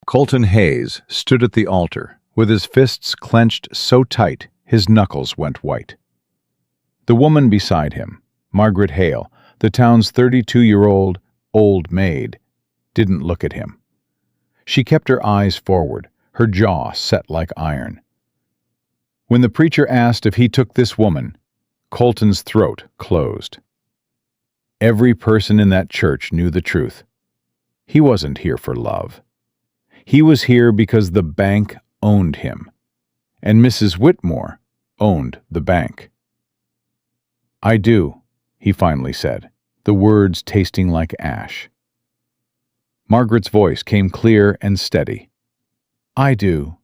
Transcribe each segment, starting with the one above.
Colton Hayes stood at the altar, with his fists clenched so tight his knuckles went white. The woman beside him, Margaret Hale, the town's 32-year-old old maid, didn't look at him. She kept her eyes forward, her jaw set like iron. When the preacher asked if he took this woman, Colton's throat closed. Every person in that church knew the truth. He wasn't here for love. He was here because the bank owned him, and Mrs. Whitmore owned the bank. "I do," he finally said, the words tasting like ash. Margaret's voice came clear and steady. "I do."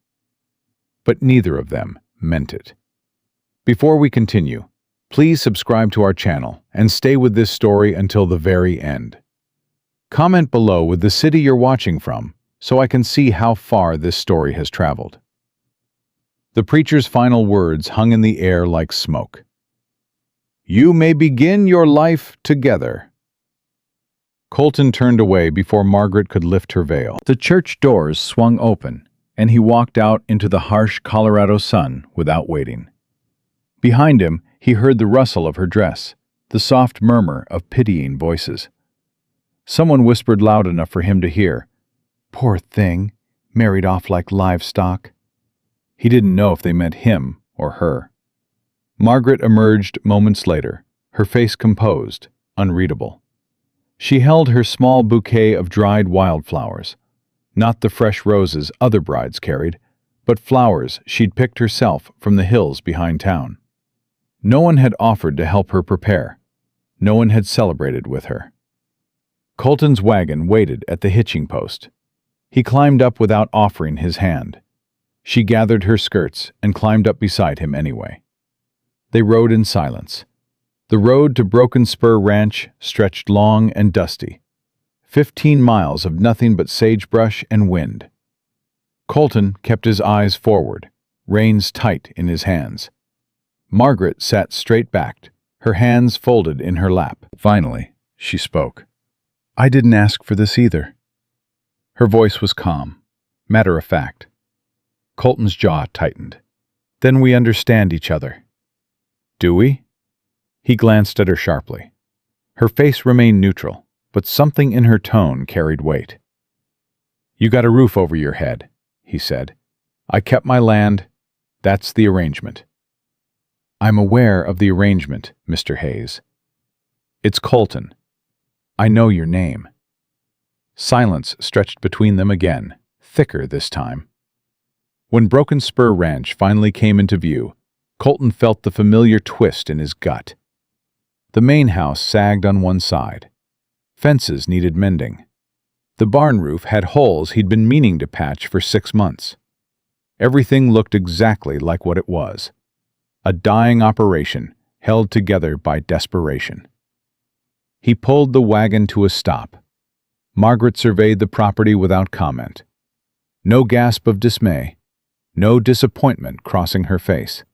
But neither of them meant it. Before we continue, please subscribe to our channel and stay with this story until the very end. Comment below with the city you're watching from, so I can see how far this story has traveled. The preacher's final words hung in the air like smoke. "You may begin your life together." Colton turned away before Margaret could lift her veil. The church doors swung open, and he walked out into the harsh Colorado sun without waiting. Behind him, he heard the rustle of her dress, the soft murmur of pitying voices. Someone whispered loud enough for him to hear, "Poor thing, married off like livestock." He didn't know if they meant him or her. Margaret emerged moments later, her face composed, unreadable. She held her small bouquet of dried wildflowers, not the fresh roses other brides carried, but flowers she'd picked herself from the hills behind town. No one had offered to help her prepare. No one had celebrated with her. Colton's wagon waited at the hitching post. He climbed up without offering his hand. She gathered her skirts and climbed up beside him anyway. They rode in silence. The road to Broken Spur Ranch stretched long and dusty. 15 miles of nothing but sagebrush and wind. Colton kept his eyes forward, reins tight in his hands. Margaret sat straight-backed, her hands folded in her lap. Finally, she spoke. "I didn't ask for this either." Her voice was calm, matter-of-fact. Colton's jaw tightened. "Then we understand each other." "Do we?" He glanced at her sharply. Her face remained neutral, but something in her tone carried weight. "You got a roof over your head," he said. "I kept my land. That's the arrangement." "I'm aware of the arrangement, Mr. Hayes." "It's Colton. I know your name." Silence stretched between them again, thicker this time. When Broken Spur Ranch finally came into view, Colton felt the familiar twist in his gut. The main house sagged on one side. Fences needed mending. The barn roof had holes he'd been meaning to patch for 6 months. Everything looked exactly like what it was. A dying operation held together by desperation. He pulled the wagon to a stop. Margaret surveyed the property without comment. No gasp of dismay, no disappointment crossing her face.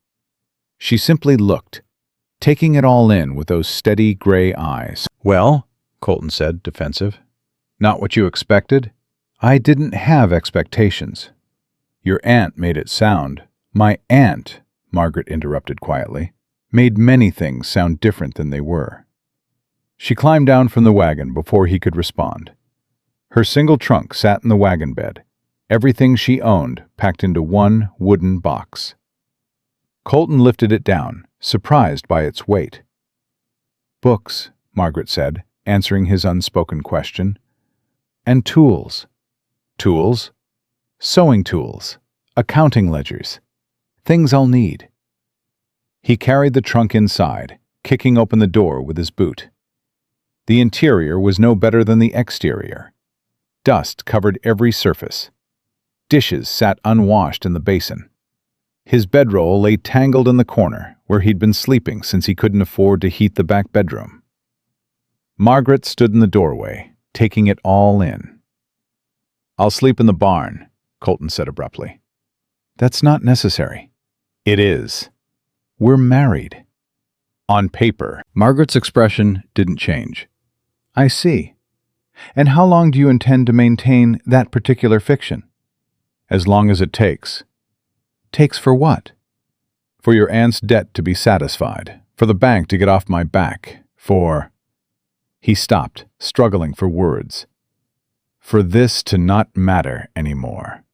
She simply looked, taking it all in with those steady gray eyes. "Well," Colton said, defensive, "not what you expected?" "I didn't have expectations." "Your aunt made it sound—" "My aunt," Margaret interrupted quietly, "made many things sound different than they were." She climbed down from the wagon before he could respond. Her single trunk sat in the wagon bed, everything she owned packed into one wooden box. Colton lifted it down, surprised by its weight. "Books," Margaret said, answering his unspoken question. "And tools." "Tools?" "Sewing tools, accounting ledgers, things I'll need." He carried the trunk inside, kicking open the door with his boot. The interior was no better than the exterior. Dust covered every surface. Dishes sat unwashed in the basin. His bedroll lay tangled in the corner where he'd been sleeping since he couldn't afford to heat the back bedroom. Margaret stood in the doorway, taking it all in. "I'll sleep in the barn," Colton said abruptly. "That's not necessary." "It is. We're married." "On paper." Margaret's expression didn't change. "I see. And how long do you intend to maintain that particular fiction?" As long as it takes. Takes for what? For your aunt's debt to be satisfied, for the bank to get off my back, for... He stopped, struggling for words. For this to not matter anymore.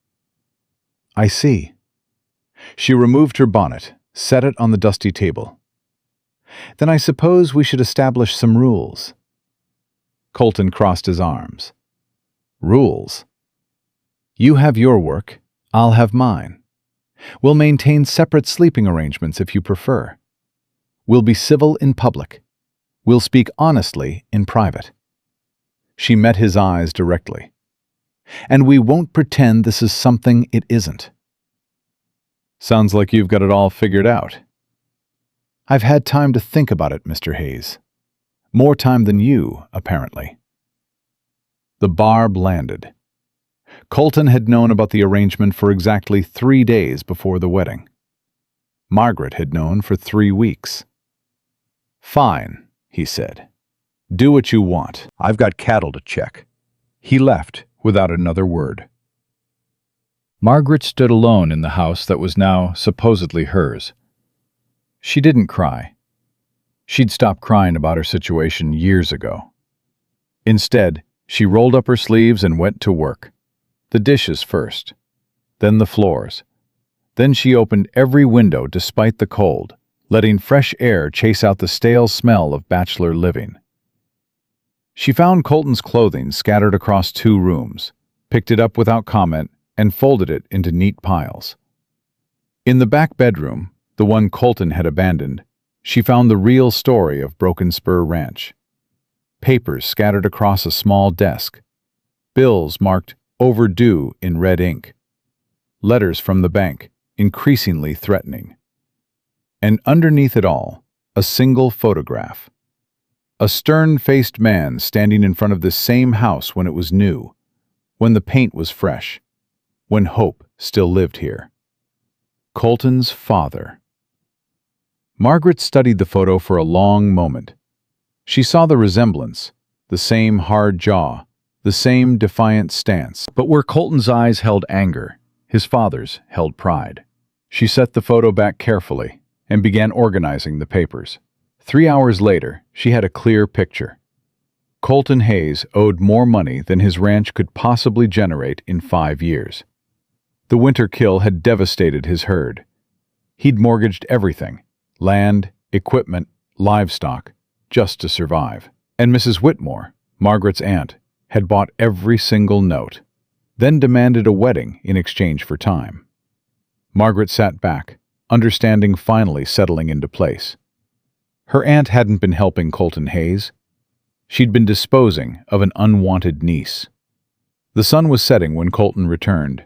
I see. She removed her bonnet, set it on the dusty table. Then I suppose we should establish some rules. Colton crossed his arms. Rules? You have your work, I'll have mine. We'll maintain separate sleeping arrangements if you prefer. We'll be civil in public. We'll speak honestly in private. She met his eyes directly. And we won't pretend this is something it isn't. Sounds like you've got it all figured out. I've had time to think about it, Mr. Hayes. More time than you, apparently. The barb landed. Colton had known about the arrangement for exactly 3 days before the wedding. Margaret had known for 3 weeks. Fine, he said. Do what you want. I've got cattle to check. He left without another word. Margaret stood alone in the house that was now supposedly hers. She didn't cry. She'd stopped crying about her situation years ago. Instead, she rolled up her sleeves and went to work. The dishes first, then the floors. Then she opened every window despite the cold, letting fresh air chase out the stale smell of bachelor living. She found Colton's clothing scattered across 2 rooms, picked it up without comment, and folded it into neat piles. In the back bedroom, the one Colton had abandoned, she found the real story of Broken Spur Ranch. Papers scattered across a small desk. Bills marked overdue in red ink. Letters from the bank, increasingly threatening. And underneath it all, a single photograph. A stern-faced man standing in front of this same house when it was new, when the paint was fresh, when hope still lived here. Colton's father. Margaret studied the photo for a long moment. She saw the resemblance, the same hard jaw, the same defiant stance. But where Colton's eyes held anger, his father's held pride. She set the photo back carefully and began organizing the papers. 3 hours later, she had a clear picture. Colton Hayes owed more money than his ranch could possibly generate in 5 years. The winter kill had devastated his herd. He'd mortgaged everything, land, equipment, livestock, just to survive. And Mrs. Whitmore, Margaret's aunt, had bought every single note, then demanded a wedding in exchange for time. Margaret sat back, understanding finally settling into place. Her aunt hadn't been helping Colton Hayes. She'd been disposing of an unwanted niece. The sun was setting when Colton returned.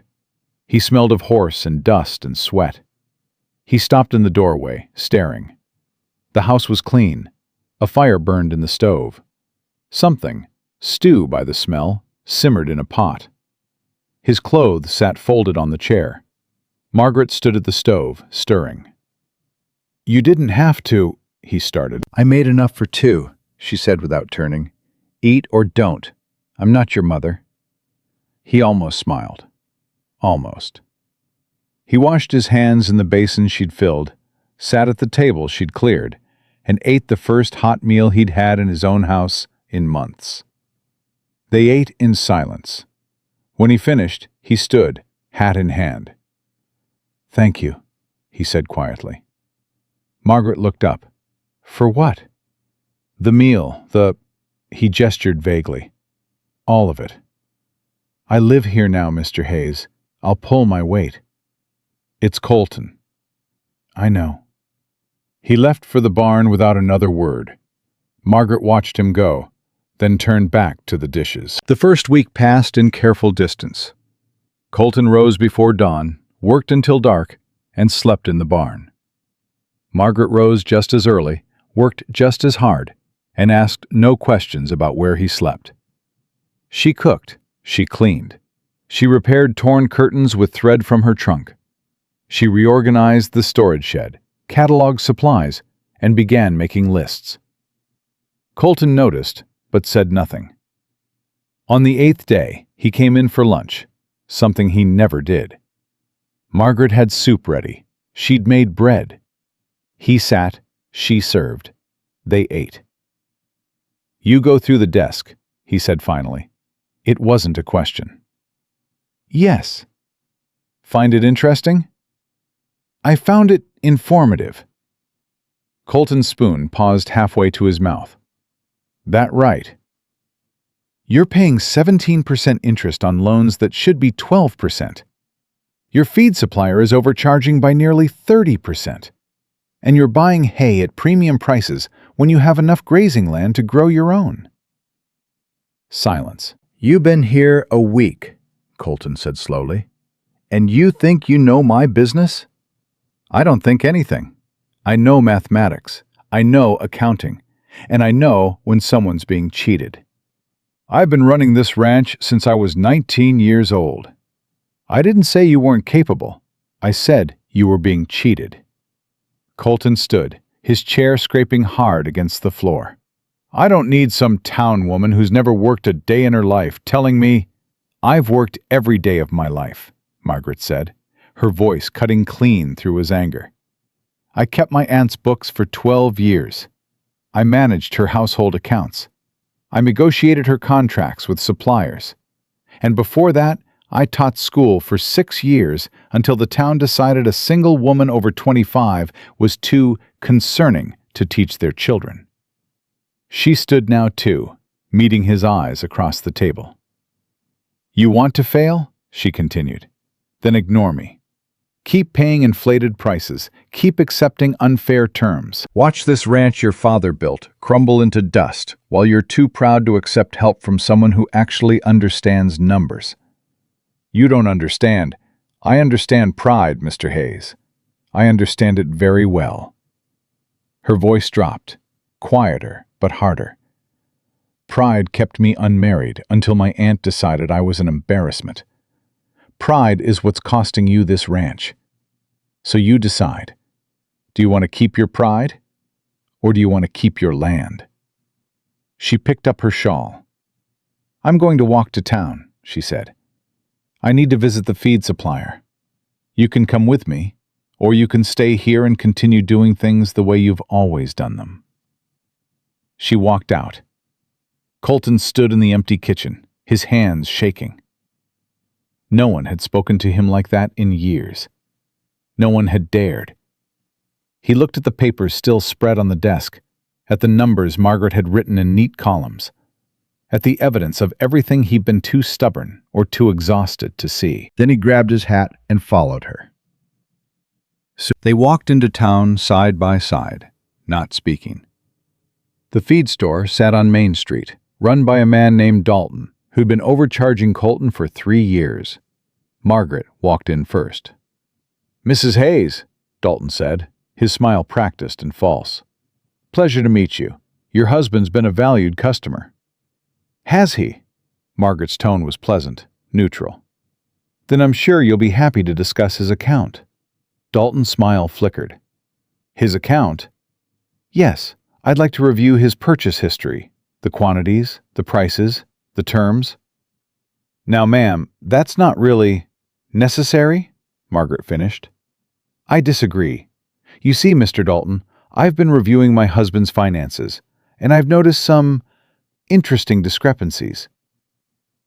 He smelled of horse and dust and sweat. He stopped in the doorway, staring. The house was clean. A fire burned in the stove. Something, stew by the smell, simmered in a pot. His clothes sat folded on the chair. Margaret stood at the stove, stirring. "You didn't have to," he started. "I made enough for 2, she said without turning. "Eat or don't. I'm not your mother." He almost smiled. Almost. He washed his hands in the basin she'd filled, sat at the table she'd cleared, and ate the first hot meal he'd had in his own house in months. They ate in silence. When he finished, he stood, hat in hand. "Thank you," he said quietly. Margaret looked up. "For what?" "The meal, He gestured vaguely. "All of it. I live here now, Mr. Hayes. I'll pull my weight." "It's Colton." "I know." He left for the barn without another word. Margaret watched him go, then turned back to the dishes. The first week passed in careful distance. Colton rose before dawn, worked until dark, and slept in the barn. Margaret rose just as early, worked just as hard, and asked no questions about where he slept. She cooked, she cleaned. She repaired torn curtains with thread from her trunk. She reorganized the storage shed, cataloged supplies, and began making lists. Colton noticed, but said nothing. On the 8th day, he came in for lunch, something he never did. Margaret had soup ready. She'd made bread. He sat, she served. They ate. "You go through the desk," he said finally. It wasn't a question. "Yes." "Find it interesting?" "I found it informative." Colton's spoon paused halfway to his mouth. "That right. You're paying 17% interest on loans that should be 12%. Your feed supplier is overcharging by nearly 30%. And you're buying hay at premium prices when you have enough grazing land to grow your own." Silence. "You've been here a week," Colton said slowly. "And you think you know my business?" "I don't think anything. I know mathematics. I know accounting. And I know when someone's being cheated. I've been running this ranch since I was 19 years old. I didn't say you weren't capable. I said you were being cheated." Colton stood, his chair scraping hard against the floor. "I don't need some town woman who's never worked a day in her life telling me—" "I've worked every day of my life," Margaret said, her voice cutting clean through his anger. "I kept my aunt's books for 12 years. I managed her household accounts. I negotiated her contracts with suppliers. And before that, I taught school for 6 years until the town decided a single woman over 25 was too concerning to teach their children." She stood now too, meeting his eyes across the table. "You want to fail?" she continued. "Then ignore me. Keep paying inflated prices. Keep accepting unfair terms. Watch this ranch your father built crumble into dust while you're too proud to accept help from someone who actually understands numbers. You don't understand. I understand pride, Mr. Hayes. I understand it very well." Her voice dropped, quieter but harder. "Pride kept me unmarried until my aunt decided I was an embarrassment. Pride is what's costing you this ranch. So you decide. Do you want to keep your pride? Or do you want to keep your land?" She picked up her shawl. "I'm going to walk to town," she said. "I need to visit the feed supplier. You can come with me, or you can stay here and continue doing things the way you've always done them." She walked out. Colton stood in the empty kitchen, his hands shaking. No one had spoken to him like that in years. No one had dared. He looked at the papers still spread on the desk, at the numbers Margaret had written in neat columns, at the evidence of everything he'd been too stubborn or too exhausted to see. Then he grabbed his hat and followed her. So they walked into town side by side, not speaking. The feed store sat on Main Street, run by a man named Dalton, who'd been overcharging Colton for 3 years. Margaret walked in first. "Mrs. Hayes," Dalton said, his smile practiced and false. "Pleasure to meet you. Your husband's been a valued customer." "Has he?" Margaret's tone was pleasant, neutral. "Then I'm sure you'll be happy to discuss his account." Dalton's smile flickered. "His account?" "Yes, I'd like to review his purchase history, the quantities, the prices, the terms." "Now, ma'am, that's not really necessary," Margaret finished. "I disagree. You see, Mr. Dalton, I've been reviewing my husband's finances, and I've noticed some interesting discrepancies."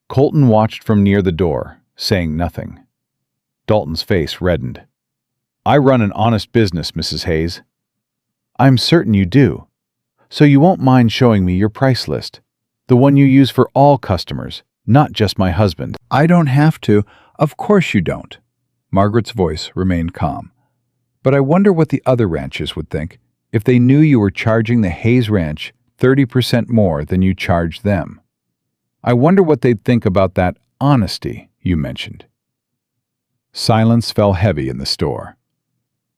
Colton watched from near the door, saying nothing. Dalton's face reddened. "I run an honest business, Mrs. Hayes." "I'm certain you do. So you won't mind showing me your price list, the one you use for all customers, not just my husband." "I don't have to." "Of course you don't." Margaret's voice remained calm. "But I wonder what the other ranchers would think if they knew you were charging the Hayes Ranch 30% more than you charged them. I wonder what they'd think about that honesty you mentioned." Silence fell heavy in the store.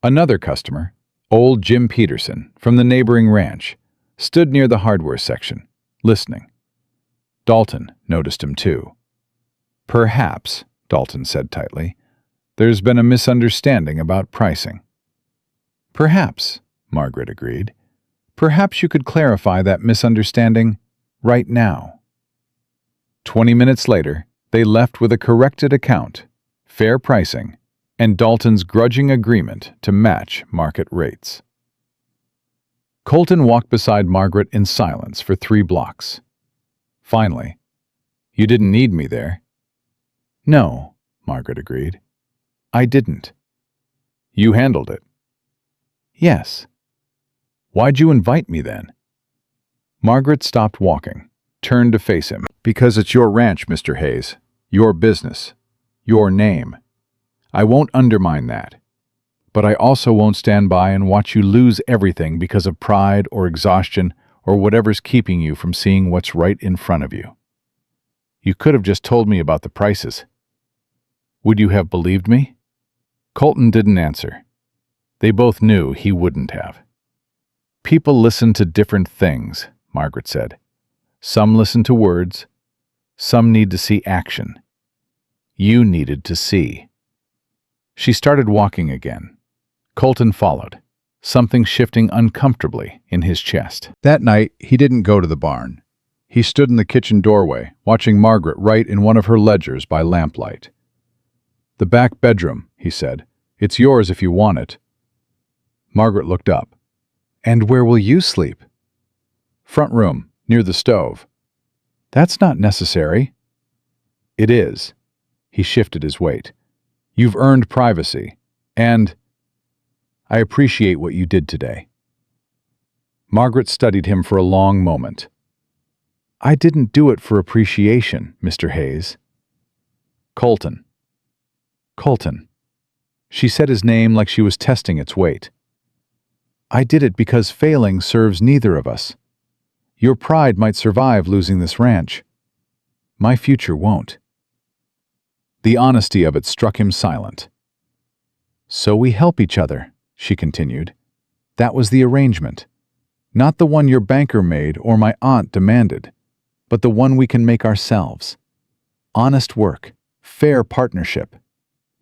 Another customer, old Jim Peterson from the neighboring ranch, stood near the hardware section, listening. Dalton noticed him too. "Perhaps," Dalton said tightly, "there's been a misunderstanding about pricing." "Perhaps," Margaret agreed. "Perhaps you could clarify that misunderstanding right now." 20 minutes later, they left with a corrected account, fair pricing, and Dalton's grudging agreement to match market rates. Colton walked beside Margaret in silence for 3 blocks. Finally, "You didn't need me there." "No," Margaret agreed. "I didn't." "You handled it." "Yes." "Why'd you invite me then?" Margaret stopped walking, turned to face him. "Because it's your ranch, Mr. Hayes. Your business. Your name. I won't undermine that. But I also won't stand by and watch you lose everything because of pride or exhaustion or whatever's keeping you from seeing what's right in front of you. You could have just told me about the prices. Would you have believed me?" Colton didn't answer. They both knew he wouldn't have. "People listen to different things," Margaret said. "Some listen to words. Some need to see action. You needed to see." She started walking again. Colton followed, something shifting uncomfortably in his chest. That night, he didn't go to the barn. He stood in the kitchen doorway, watching Margaret write in one of her ledgers by lamplight. "The back bedroom," he said. "It's yours if you want it." Margaret looked up. "And where will you sleep?" "Front room, near the stove." "That's not necessary." "It is." He shifted his weight. "You've earned privacy, and I appreciate what you did today." Margaret studied him for a long moment. "I didn't do it for appreciation, Mr. Hayes." "Colton." "Colton." She said his name like she was testing its weight. "I did it because failing serves neither of us. Your pride might survive losing this ranch. My future won't." The honesty of it struck him silent. "So we help each other," she continued. "That was the arrangement. Not the one your banker made or my aunt demanded, but the one we can make ourselves. Honest work, fair partnership.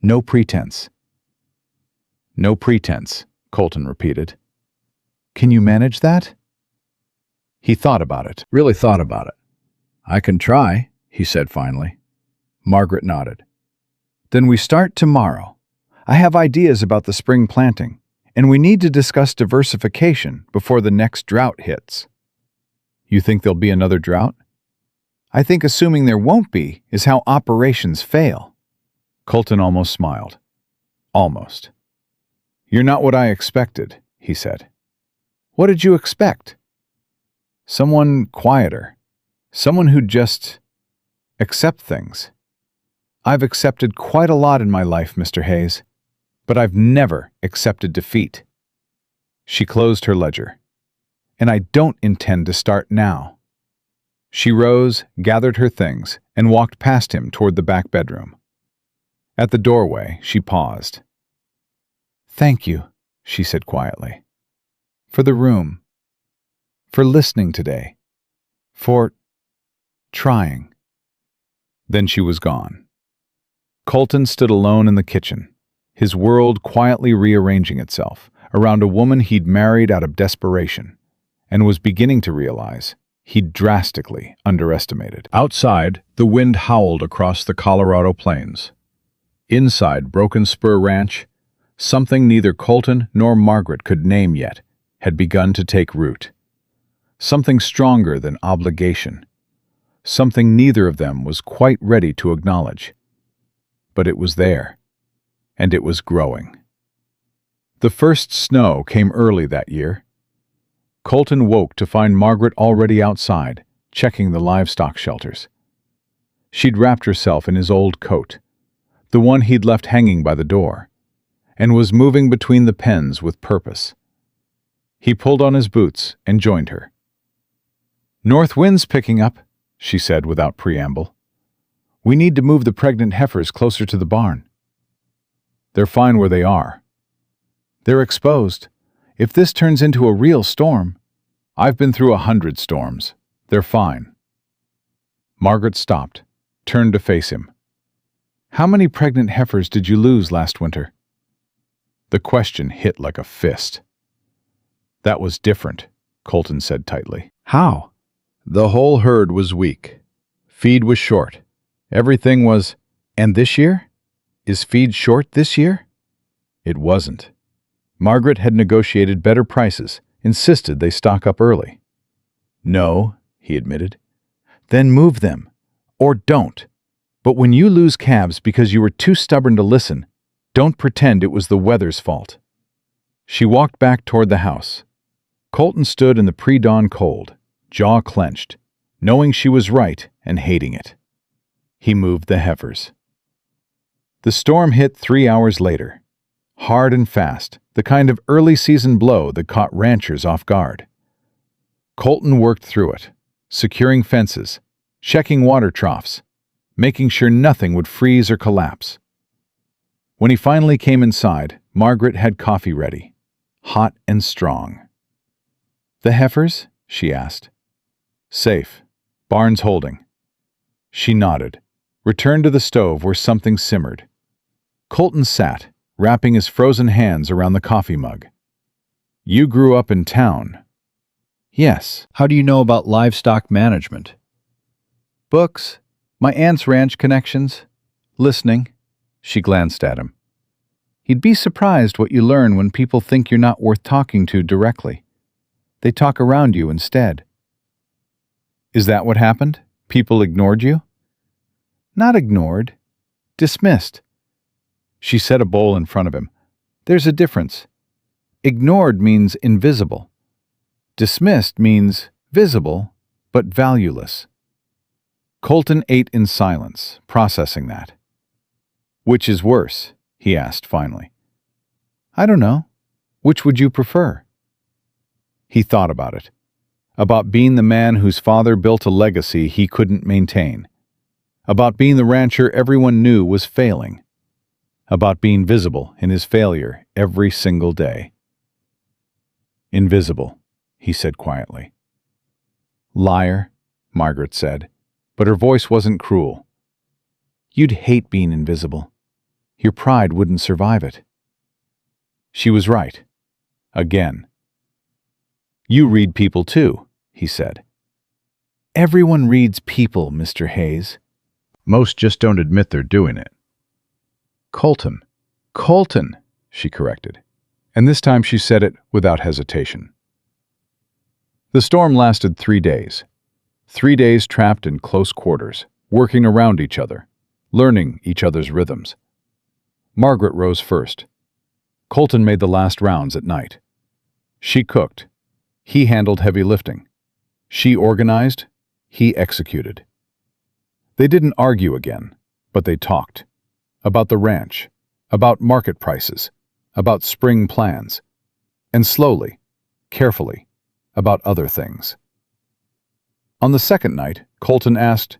No pretense." "No pretense," Colton repeated. "Can you manage that?" He thought about it, really thought about it. "I can try," he said finally. Margaret nodded. "Then we start tomorrow. I have ideas about the spring planting, and we need to discuss diversification before the next drought hits." "You think there'll be another drought?" "I think assuming there won't be is how operations fail." Colton almost smiled. Almost. "You're not what I expected," he said. "What did you expect?" "Someone quieter. Someone who'd just accept things. I've accepted quite a lot in my life, Mr. Hayes, but I've never accepted defeat." She closed her ledger. "And I don't intend to start now." She rose, gathered her things, and walked past him toward the back bedroom. At the doorway, she paused. "Thank you," she said quietly. "For the room. For listening today. For trying." Then she was gone. Colton stood alone in the kitchen, his world quietly rearranging itself around a woman he'd married out of desperation, and was beginning to realize he'd drastically underestimated. Outside, the wind howled across the Colorado plains. Inside Broken Spur Ranch, something neither Colton nor Margaret could name yet had begun to take root. Something stronger than obligation. Something neither of them was quite ready to acknowledge. But it was there, and it was growing. The first snow came early that year. Colton woke to find Margaret already outside, checking the livestock shelters. She'd wrapped herself in his old coat, the one he'd left hanging by the door, and was moving between the pens with purpose. He pulled on his boots and joined her. "North wind's picking up," she said without preamble. "We need to move the pregnant heifers closer to the barn." "They're fine where they are." "They're exposed. If this turns into a real storm—" "I've been through 100 storms. They're fine." Margaret stopped, turned to face him. "How many pregnant heifers did you lose last winter?" The question hit like a fist. "That was different," Colton said tightly. "How?" "The whole herd was weak. Feed was short. Everything was—" "And this year?" Is feed short this year? It wasn't. Margaret had negotiated better prices, insisted they stock up early. No, he admitted. Then move them. Or don't. But when you lose calves because you were too stubborn to listen, don't pretend it was the weather's fault. She walked back toward the house. Colton stood in the pre-dawn cold, jaw clenched, knowing she was right and hating it. He moved the heifers. The storm hit 3 hours later. Hard and fast, the kind of early-season blow that caught ranchers off guard. Colton worked through it, securing fences, checking water troughs, making sure nothing would freeze or collapse. When he finally came inside, Margaret had coffee ready, hot and strong. "The heifers?" she asked. "Safe. Barn's holding." She nodded, returned to the stove where something simmered. Colton sat, wrapping his frozen hands around the coffee mug. "You grew up in town." "Yes. How do you know about livestock management?" "Books. My aunt's ranch connections. Listening." She glanced at him. "You'd be surprised what you learn when people think you're not worth talking to directly. They talk around you instead." "Is that what happened? People ignored you?" "Not ignored. Dismissed." She set a bowl in front of him. "There's a difference. Ignored means invisible. Dismissed means visible, but valueless." Colton ate in silence, processing that. "Which is worse?" he asked finally. "I don't know. Which would you prefer?" He thought about it. About being the man whose father built a legacy he couldn't maintain. About being the rancher everyone knew was failing. About being visible in his failure every single day. "Invisible," he said quietly. "Liar," Margaret said, but her voice wasn't cruel. "You'd hate being invisible. Your pride wouldn't survive it." She was right. Again. "You read people too," he said. "Everyone reads people, Mr. Hayes. Most just don't admit they're doing it." "Colton. Colton," she corrected, and this time she said it without hesitation. The storm lasted 3 days. 3 days trapped in close quarters, working around each other, learning each other's rhythms. Margaret rose first. Colton made the last rounds at night. She cooked. He handled heavy lifting. She organized. He executed. They didn't argue again, but they talked. About the ranch, about market prices, about spring plans, and slowly, carefully, about other things. On the second night, Colton asked,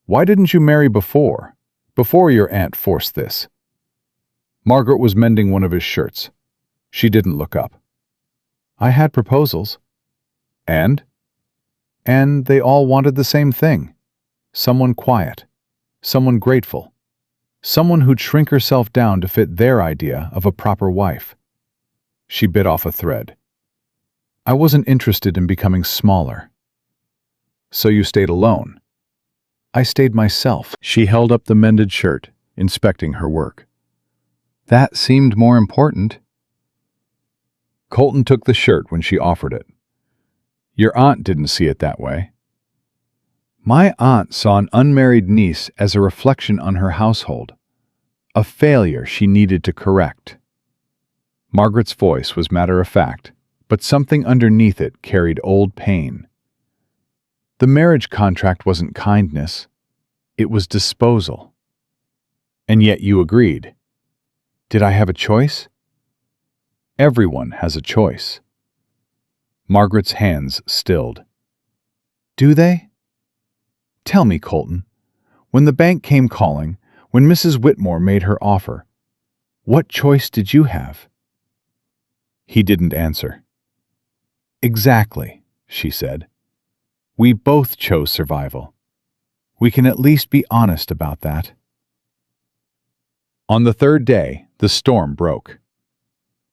"Why didn't you marry before your aunt forced this?" Margaret was mending one of his shirts. She didn't look up. "I had proposals." "And?" "And they all wanted the same thing. Someone quiet. Someone grateful. Someone who'd shrink herself down to fit their idea of a proper wife." She bit off a thread. "I wasn't interested in becoming smaller." "So you stayed alone?" "I stayed myself." She held up the mended shirt, inspecting her work. "That seemed more important." Colton took the shirt when she offered it. "Your aunt didn't see it that way." "My aunt saw an unmarried niece as a reflection on her household, a failure she needed to correct." Margaret's voice was matter-of-fact, but something underneath it carried old pain. "The marriage contract wasn't kindness. It was disposal." "And yet you agreed." "Did I have a choice?" "Everyone has a choice." Margaret's hands stilled. "Do they? Tell me, Colton, when the bank came calling, when Mrs. Whitmore made her offer, what choice did you have?" He didn't answer. "Exactly," she said. "We both chose survival. We can at least be honest about that." On the third day, the storm broke.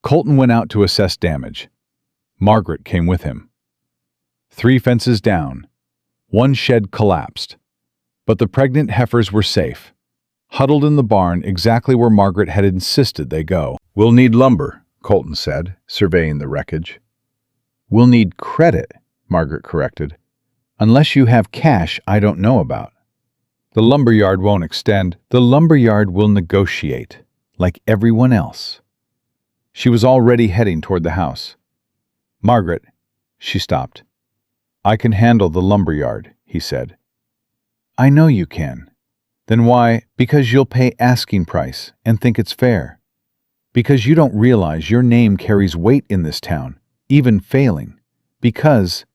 Colton went out to assess damage. Margaret came with him. 3 fences down. 1 shed collapsed. But the pregnant heifers were safe. huddled in the barn exactly where Margaret had insisted they go. "We'll need lumber," Colton said, surveying the wreckage. "We'll need credit," Margaret corrected. "Unless you have cash I don't know about." "The lumberyard won't extend." "The lumberyard will negotiate, like everyone else." She was already heading toward the house. "Margaret," she stopped. "I can handle the lumberyard," he said. "I know you can." "Then why?" "Because you'll pay asking price and think it's fair. Because you don't realize your name carries weight in this town, even failing. Because,"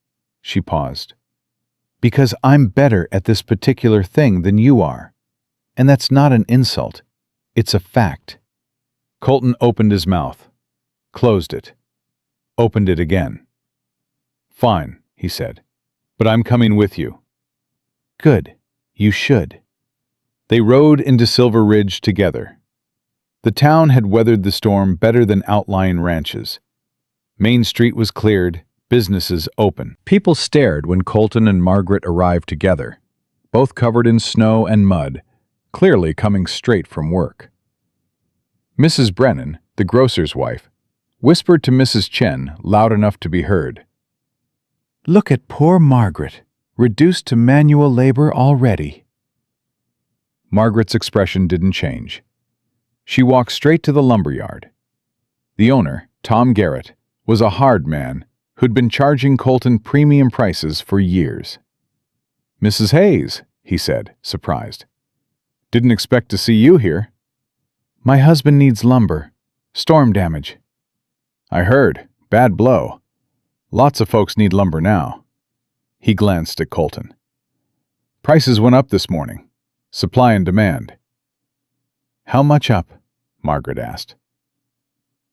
she paused, "because I'm better at this particular thing than you are. And that's not an insult. It's a fact." Colton opened his mouth, closed it, opened it again. "Fine," he said, "but I'm coming with you." "Good. You should." They rode into Silver Ridge together. The town had weathered the storm better than outlying ranches. Main Street was cleared, businesses open. People stared when Colton and Margaret arrived together, both covered in snow and mud, clearly coming straight from work. Mrs. Brennan, the grocer's wife, whispered to Mrs. Chen loud enough to be heard. "Look at poor Margaret, reduced to manual labor already." Margaret's expression didn't change. She walked straight to the lumberyard. The owner, Tom Garrett, was a hard man who'd been charging Colton premium prices for years. "Mrs. Hayes," he said, surprised. "Didn't expect to see you here." "My husband needs lumber. Storm damage." "I heard. Bad blow. Lots of folks need lumber now." He glanced at Colton. "Prices went up this morning. Supply and demand." "How much up?" Margaret asked.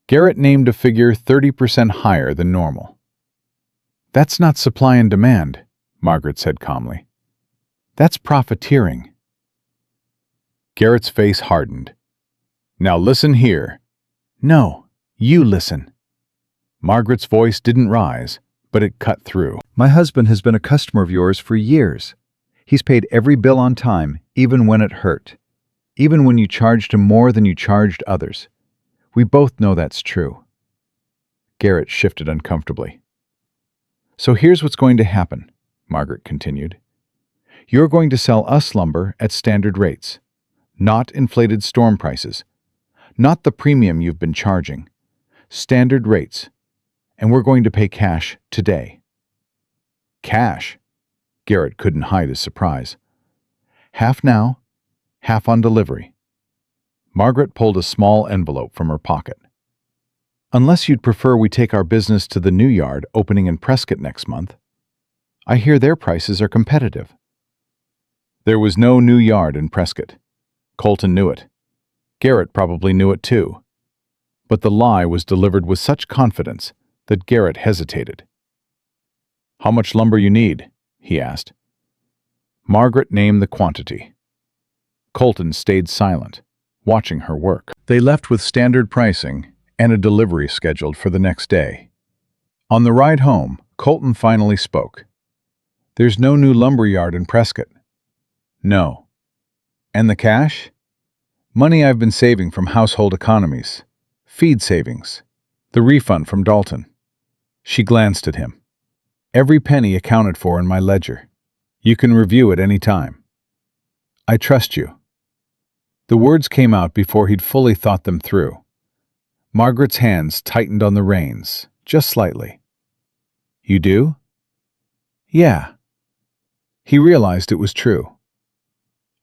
Garrett named a figure 30% higher than normal. "That's not supply and demand," Margaret said calmly. "That's profiteering." Garrett's face hardened. "Now listen here." "No, you listen." Margaret's voice didn't rise, but it cut through. "My husband has been a customer of yours for years. He's paid every bill on time, even when it hurt. Even when you charged him more than you charged others. We both know that's true." Garrett shifted uncomfortably. "So here's what's going to happen," Margaret continued. "You're going to sell us lumber at standard rates, not inflated storm prices, not the premium you've been charging, standard rates, and we're going to pay cash today." "Cash?" Garrett couldn't hide his surprise. "Half now, half on delivery." Margaret pulled a small envelope from her pocket. "Unless you'd prefer we take our business to the new yard opening in Prescott next month. I hear their prices are competitive." There was no new yard in Prescott. Colton knew it. Garrett probably knew it too. But the lie was delivered with such confidence that Garrett hesitated. "How much lumber you need?" he asked. Margaret named the quantity. Colton stayed silent, watching her work. They left with standard pricing and a delivery scheduled for the next day. On the ride home, Colton finally spoke. "There's no new lumberyard in Prescott." "No." "And the cash?" "Money I've been saving from household economies. Feed savings. The refund from Dalton." She glanced at him. "Every penny accounted for in my ledger. You can review it any time. I trust you." The words came out before he'd fully thought them through. Margaret's hands tightened on the reins, just slightly. "You do?" "Yeah." He realized it was true.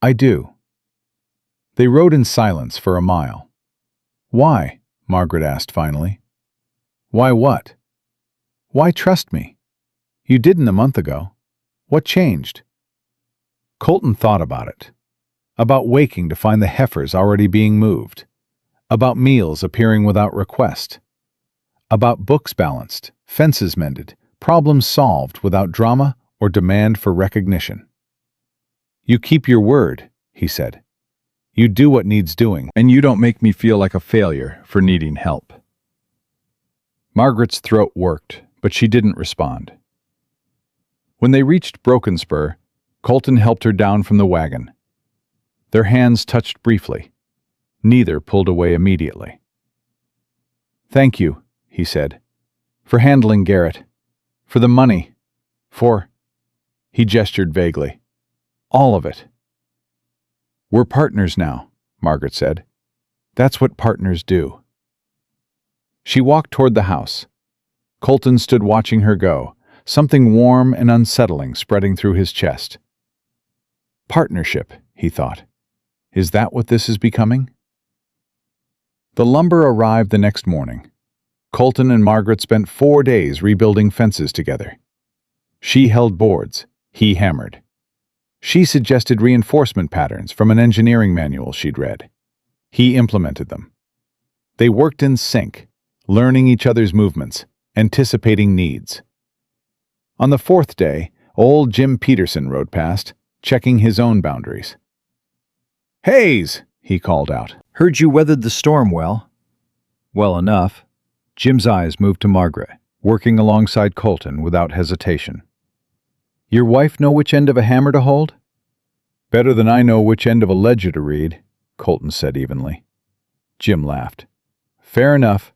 "I do." They rode in silence for a mile. "Why?" Margaret asked finally. "Why what?" "Why trust me? You didn't a month ago. What changed?" Colton thought about it. About waking to find the heifers already being moved. About meals appearing without request. About books balanced, fences mended, problems solved without drama or demand for recognition. "You keep your word," he said. "You do what needs doing, and you don't make me feel like a failure for needing help." Margaret's throat worked, but she didn't respond. When they reached Broken Spur, Colton helped her down from the wagon. Their hands touched briefly. Neither pulled away immediately. "Thank you," he said, "for handling Garrett. For the money. For—" he gestured vaguely. "All of it." "We're partners now," Margaret said. "That's what partners do." She walked toward the house. Colton stood watching her go, something warm and unsettling spreading through his chest. Partnership, he thought. Is that what this is becoming? The lumber arrived the next morning. Colton and Margaret spent 4 days rebuilding fences together. She held boards, he hammered. She suggested reinforcement patterns from an engineering manual she'd read. He implemented them. They worked in sync, learning each other's movements, anticipating needs. On the 4th day, old Jim Peterson rode past, checking his own boundaries. "Hayes!" he called out. "Heard you weathered the storm well." "Well enough." Jim's eyes moved to Margaret, working alongside Colton without hesitation. "Your wife know which end of a hammer to hold?" "Better than I know which end of a ledger to read," Colton said evenly. Jim laughed. "Fair enough.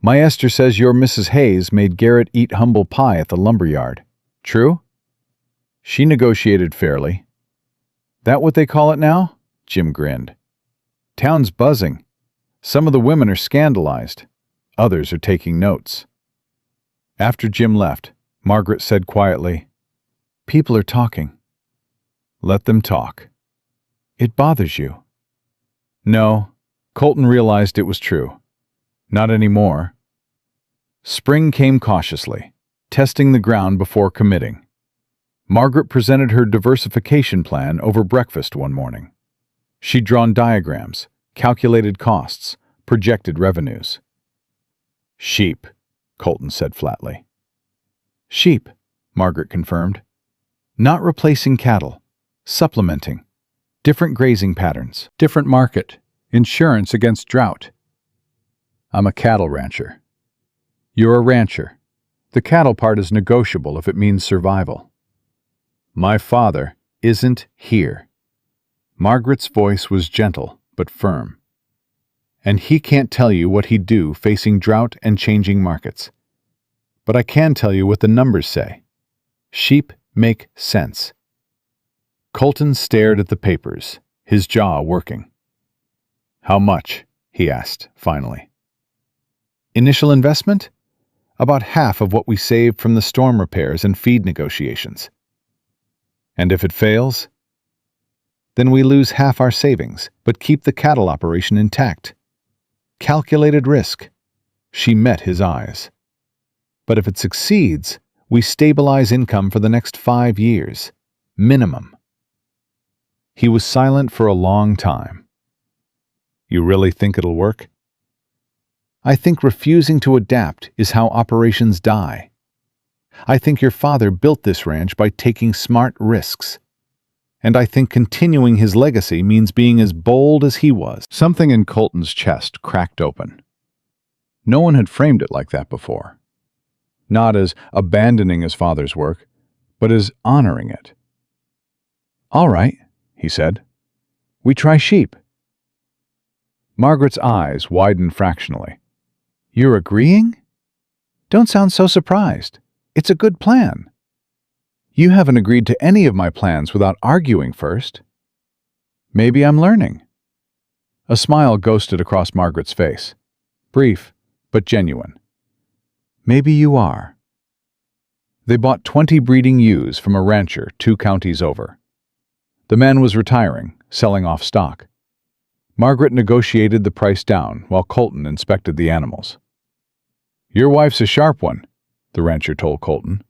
My Esther says your Mrs. Hayes made Garrett eat humble pie at the lumberyard. True?" "She negotiated fairly." "That what they call it now?" Jim grinned. "Town's buzzing. Some of the women are scandalized. Others are taking notes." After Jim left, Margaret said quietly, "People are talking." "Let them talk." "It bothers you." No, Colton realized it was true. Not anymore. Spring came cautiously, testing the ground before committing. Margaret presented her diversification plan over breakfast one morning. She'd drawn diagrams, calculated costs, projected revenues. "Sheep," Colton said flatly. "Sheep," Margaret confirmed. "Not replacing cattle, supplementing. Different grazing patterns, different market, insurance against drought." "I'm a cattle rancher." "You're a rancher. The cattle part is negotiable if it means survival." "My father isn't here." Margaret's voice was gentle but firm. "And he can't tell you what he'd do facing drought and changing markets. But I can tell you what the numbers say. Sheep make sense." Colton stared at the papers, his jaw working. "How much?" he asked, finally. "Initial investment? About half of what we saved from the storm repairs and feed negotiations." "And if it fails?" "Then we lose half our savings, but keep the cattle operation intact. Calculated risk." She met his eyes. "But if it succeeds, we stabilize income for the next 5 years. Minimum." He was silent for a long time. "You really think it'll work?" "I think refusing to adapt is how operations die. I think your father built this ranch by taking smart risks. And I think continuing his legacy means being as bold as he was." Something in Colton's chest cracked open. No one had framed it like that before. Not as abandoning his father's work, but as honoring it. "All right," he said. "We try sheep." Margaret's eyes widened fractionally. "You're agreeing? Don't sound so surprised. It's a good plan." "You haven't agreed to any of my plans without arguing first." "Maybe I'm learning." A smile ghosted across Margaret's face. Brief, but genuine. "Maybe you are." They bought 20 breeding ewes from a rancher 2 counties over. The man was retiring, selling off stock. Margaret negotiated the price down while Colton inspected the animals. "Your wife's a sharp one," the rancher told Colton.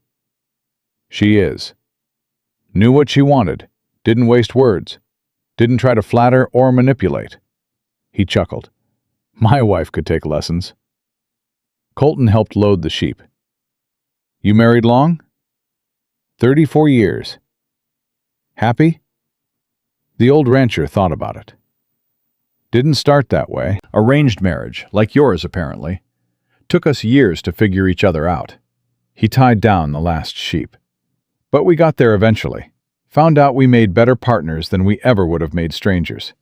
"She is. Knew what she wanted, didn't waste words, didn't try to flatter or manipulate." He chuckled. "My wife could take lessons." Colton helped load the sheep. "You married long?" 34 years. "Happy?" The old rancher thought about it. "Didn't start that way. Arranged marriage, like yours apparently. Took us years to figure each other out." He tied down the last sheep. "But we got there eventually. Found out we made better partners than we ever would have made strangers.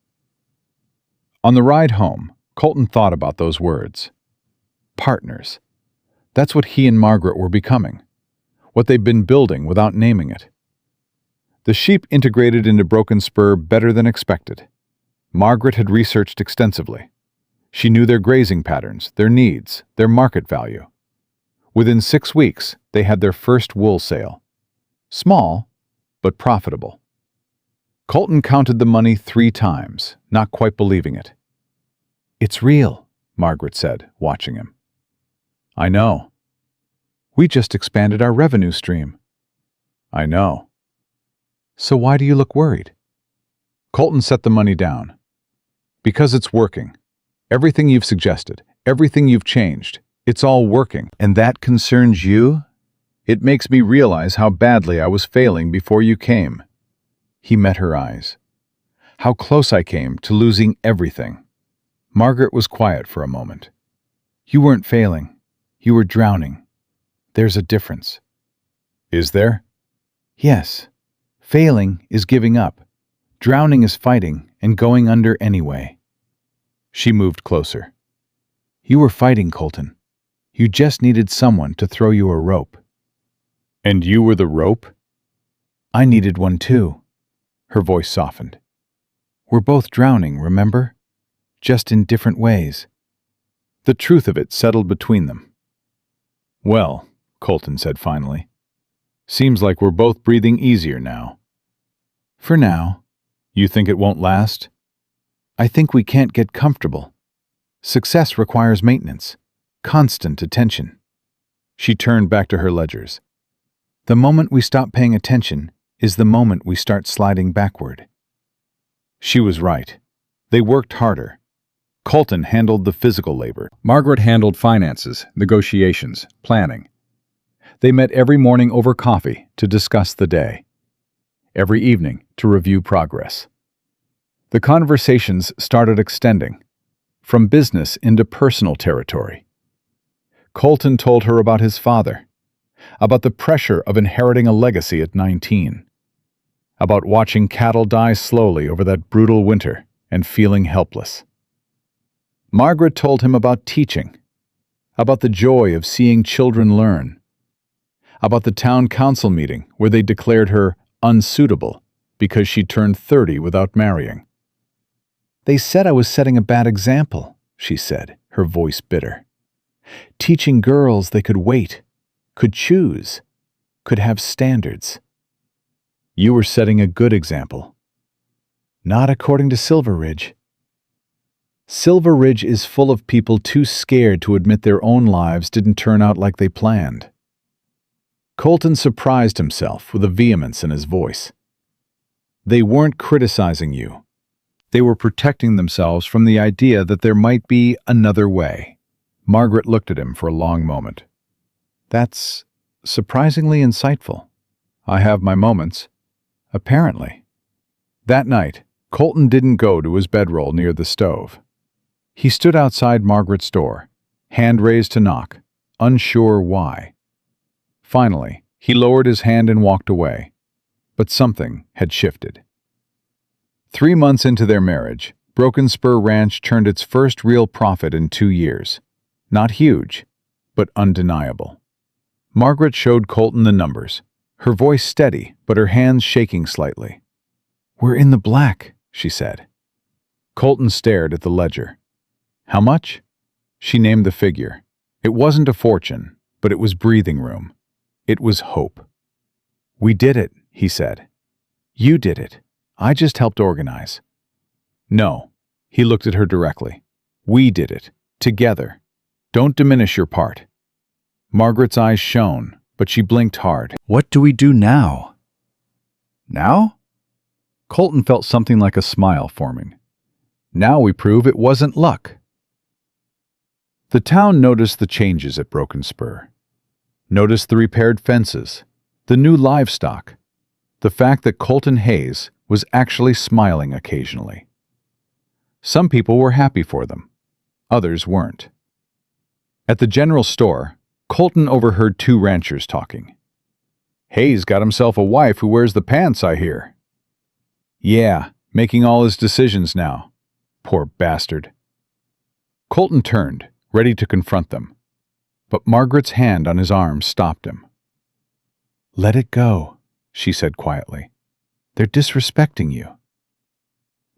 On the ride home, Colton thought about those words. Partners. That's what he and Margaret were becoming. What they'd been building without naming it. The sheep integrated into Broken Spur better than expected. Margaret had researched extensively. She knew their grazing patterns, their needs, their market value. Within 6 weeks, they had their first wool sale. Small, but profitable. Colton counted the money 3 times, not quite believing it. "It's real," Margaret said, watching him. "I know." "We just expanded our revenue stream." "I know." "So why do you look worried?" Colton set the money down. "Because it's working. Everything you've suggested, everything you've changed, it's all working. And that concerns you? It makes me realize how badly I was failing before you came." He met her eyes. "How close I came to losing everything." Margaret was quiet for a moment. "You weren't failing. You were drowning. There's a difference." "Is there?" "Yes. Failing is giving up. Drowning is fighting and going under anyway." She moved closer. "You were fighting, Colton. You just needed someone to throw you a rope." "And you were the rope?" "I needed one too." Her voice softened. "We're both drowning, remember? Just in different ways." The truth of it settled between them. "Well," Colton said finally, "seems like we're both breathing easier now." "For now." "You think it won't last?" "I think we can't get comfortable. Success requires maintenance, constant attention." She turned back to her ledgers. "The moment we stop paying attention is the moment we start sliding backward." She was right. They worked harder. Colton handled the physical labor. Margaret handled finances, negotiations, planning. They met every morning over coffee to discuss the day. Every evening to review progress. The conversations started extending, from business into personal territory. Colton told her about his father, about the pressure of inheriting a legacy at 19, about watching cattle die slowly over that brutal winter and feeling helpless. Margaret told him about teaching, about the joy of seeing children learn, about the town council meeting where they declared her unsuitable because she turned 30 without marrying. "They said I was setting a bad example," she said, her voice bitter. "Teaching girls they could wait, could choose, could have standards." "You were setting a good example." "Not according to Silver Ridge." Silver Ridge is full of people too scared to admit their own lives didn't turn out like they planned. Colton surprised himself with a vehemence in his voice. "They weren't criticizing you. They were protecting themselves from the idea that there might be another way." Margaret looked at him for a long moment. "That's surprisingly insightful. I have my moments. Apparently." That night, Colton didn't go to his bedroll near the stove. He stood outside Margaret's door, hand raised to knock, unsure why. Finally, he lowered his hand and walked away. But something had shifted. 3 months into their marriage, Broken Spur Ranch turned its first real profit in 2 years. Not huge, but undeniable. Margaret showed Colton the numbers, her voice steady but her hands shaking slightly. "We're in the black," she said. Colton stared at the ledger. "How much?" She named the figure. It wasn't a fortune, but it was breathing room. It was hope. "We did it," he said. "You did it. I just helped organize." "No." He looked at her directly. "We did it. Together. Don't diminish your part." Margaret's eyes shone, but she blinked hard. "What do we do now?" "Now?" Colton felt something like a smile forming. "Now we prove it wasn't luck." The town noticed the changes at Broken Spur. Noticed the repaired fences, the new livestock, the fact that Colton Hayes was actually smiling occasionally. Some people were happy for them. Others weren't. At the general store, Colton overheard 2 ranchers talking. Hayes got himself a wife who wears the pants, I hear. Yeah, making all his decisions now. Poor bastard. Colton turned, ready to confront them, but Margaret's hand on his arm stopped him. Let it go, she said quietly. They're disrespecting you.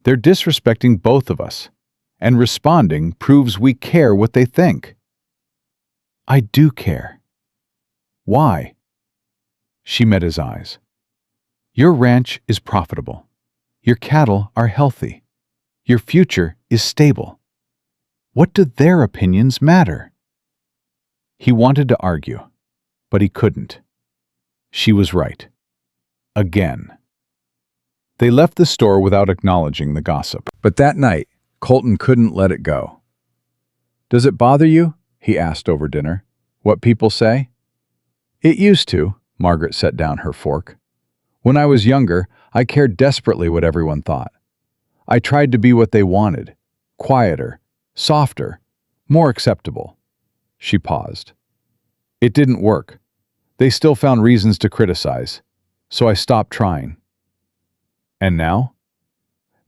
They're disrespecting both of us, and responding proves we care what they think. I do care. Why? She met his eyes. Your ranch is profitable. Your cattle are healthy. Your future is stable. What do their opinions matter? He wanted to argue, but he couldn't. She was right. Again. They left the store without acknowledging the gossip. But that night, Colton couldn't let it go. Does it bother you? He asked over dinner. What people say? It used to, Margaret set down her fork. When I was younger, I cared desperately what everyone thought. I tried to be what they wanted. Quieter, softer, more acceptable. She paused. It didn't work. They still found reasons to criticize, so I stopped trying. And now?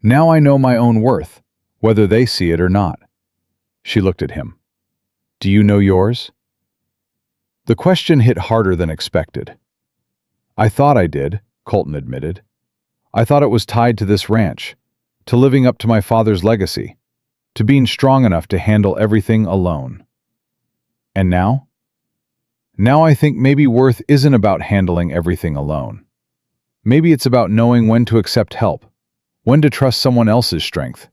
Now I know my own worth, whether they see it or not. She looked at him. Do you know yours? The question hit harder than expected. I thought I did, Colton admitted. I thought it was tied to this ranch, to living up to my father's legacy, to being strong enough to handle everything alone. And now? Now I think maybe worth isn't about handling everything alone. Maybe it's about knowing when to accept help, when to trust someone else's strength.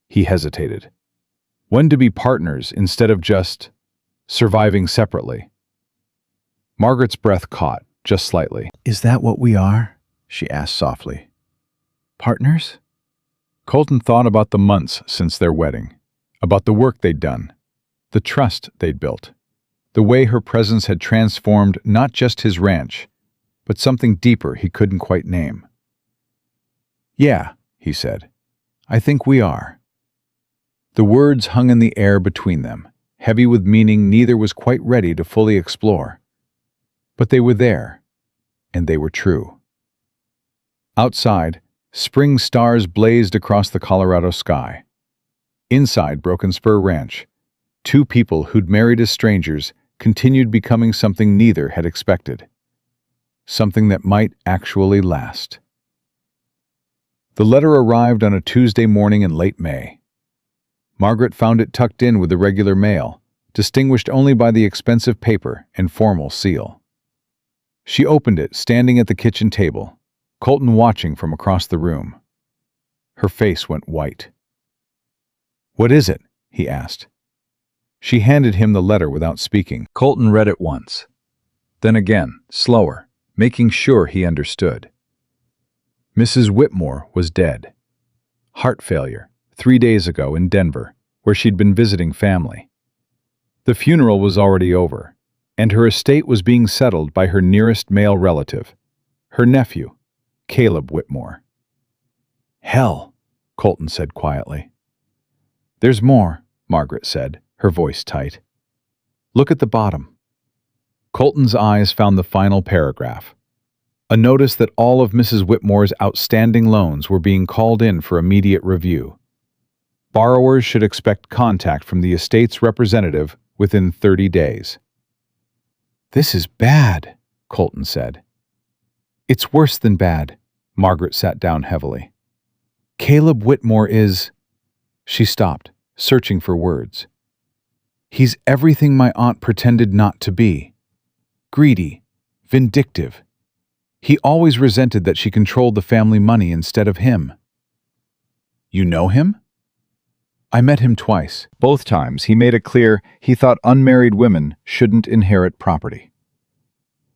He hesitated. When to be partners instead of just surviving separately. Margaret's breath caught, just slightly. Is that what we are? She asked softly. Partners? Colton thought about the months since their wedding, about the work they'd done, the trust they'd built, the way her presence had transformed not just his ranch, but something deeper he couldn't quite name. Yeah, he said, I think we are. The words hung in the air between them, heavy with meaning neither was quite ready to fully explore. But they were there, and they were true. Outside, spring stars blazed across the Colorado sky. Inside Broken Spur Ranch, two people who'd married as strangers continued becoming something neither had expected. Something that might actually last. The letter arrived on a Tuesday morning in late May. Margaret found it tucked in with the regular mail, distinguished only by the expensive paper and formal seal. She opened it, standing at the kitchen table, Colton watching from across the room. Her face went white. What is it? He asked. She handed him the letter without speaking. Colton read it once, then again, slower, making sure he understood. Mrs. Whitmore was dead. Heart failure, 3 days ago in Denver, where she'd been visiting family. The funeral was already over, and her estate was being settled by her nearest male relative, her nephew, Caleb Whitmore. Hell, Colton said quietly. There's more, Margaret said, her voice tight. Look at the bottom. Colton's eyes found the final paragraph. A notice that all of Mrs. Whitmore's outstanding loans were being called in for immediate review. Borrowers should expect contact from the estate's representative within 30 days. This is bad, Colton said. It's worse than bad, Margaret sat down heavily. Caleb Whitmore is... She stopped, searching for words. He's everything my aunt pretended not to be. Greedy, vindictive. He always resented that she controlled the family money instead of him. You know him? I met him twice. Both times he made it clear he thought unmarried women shouldn't inherit property.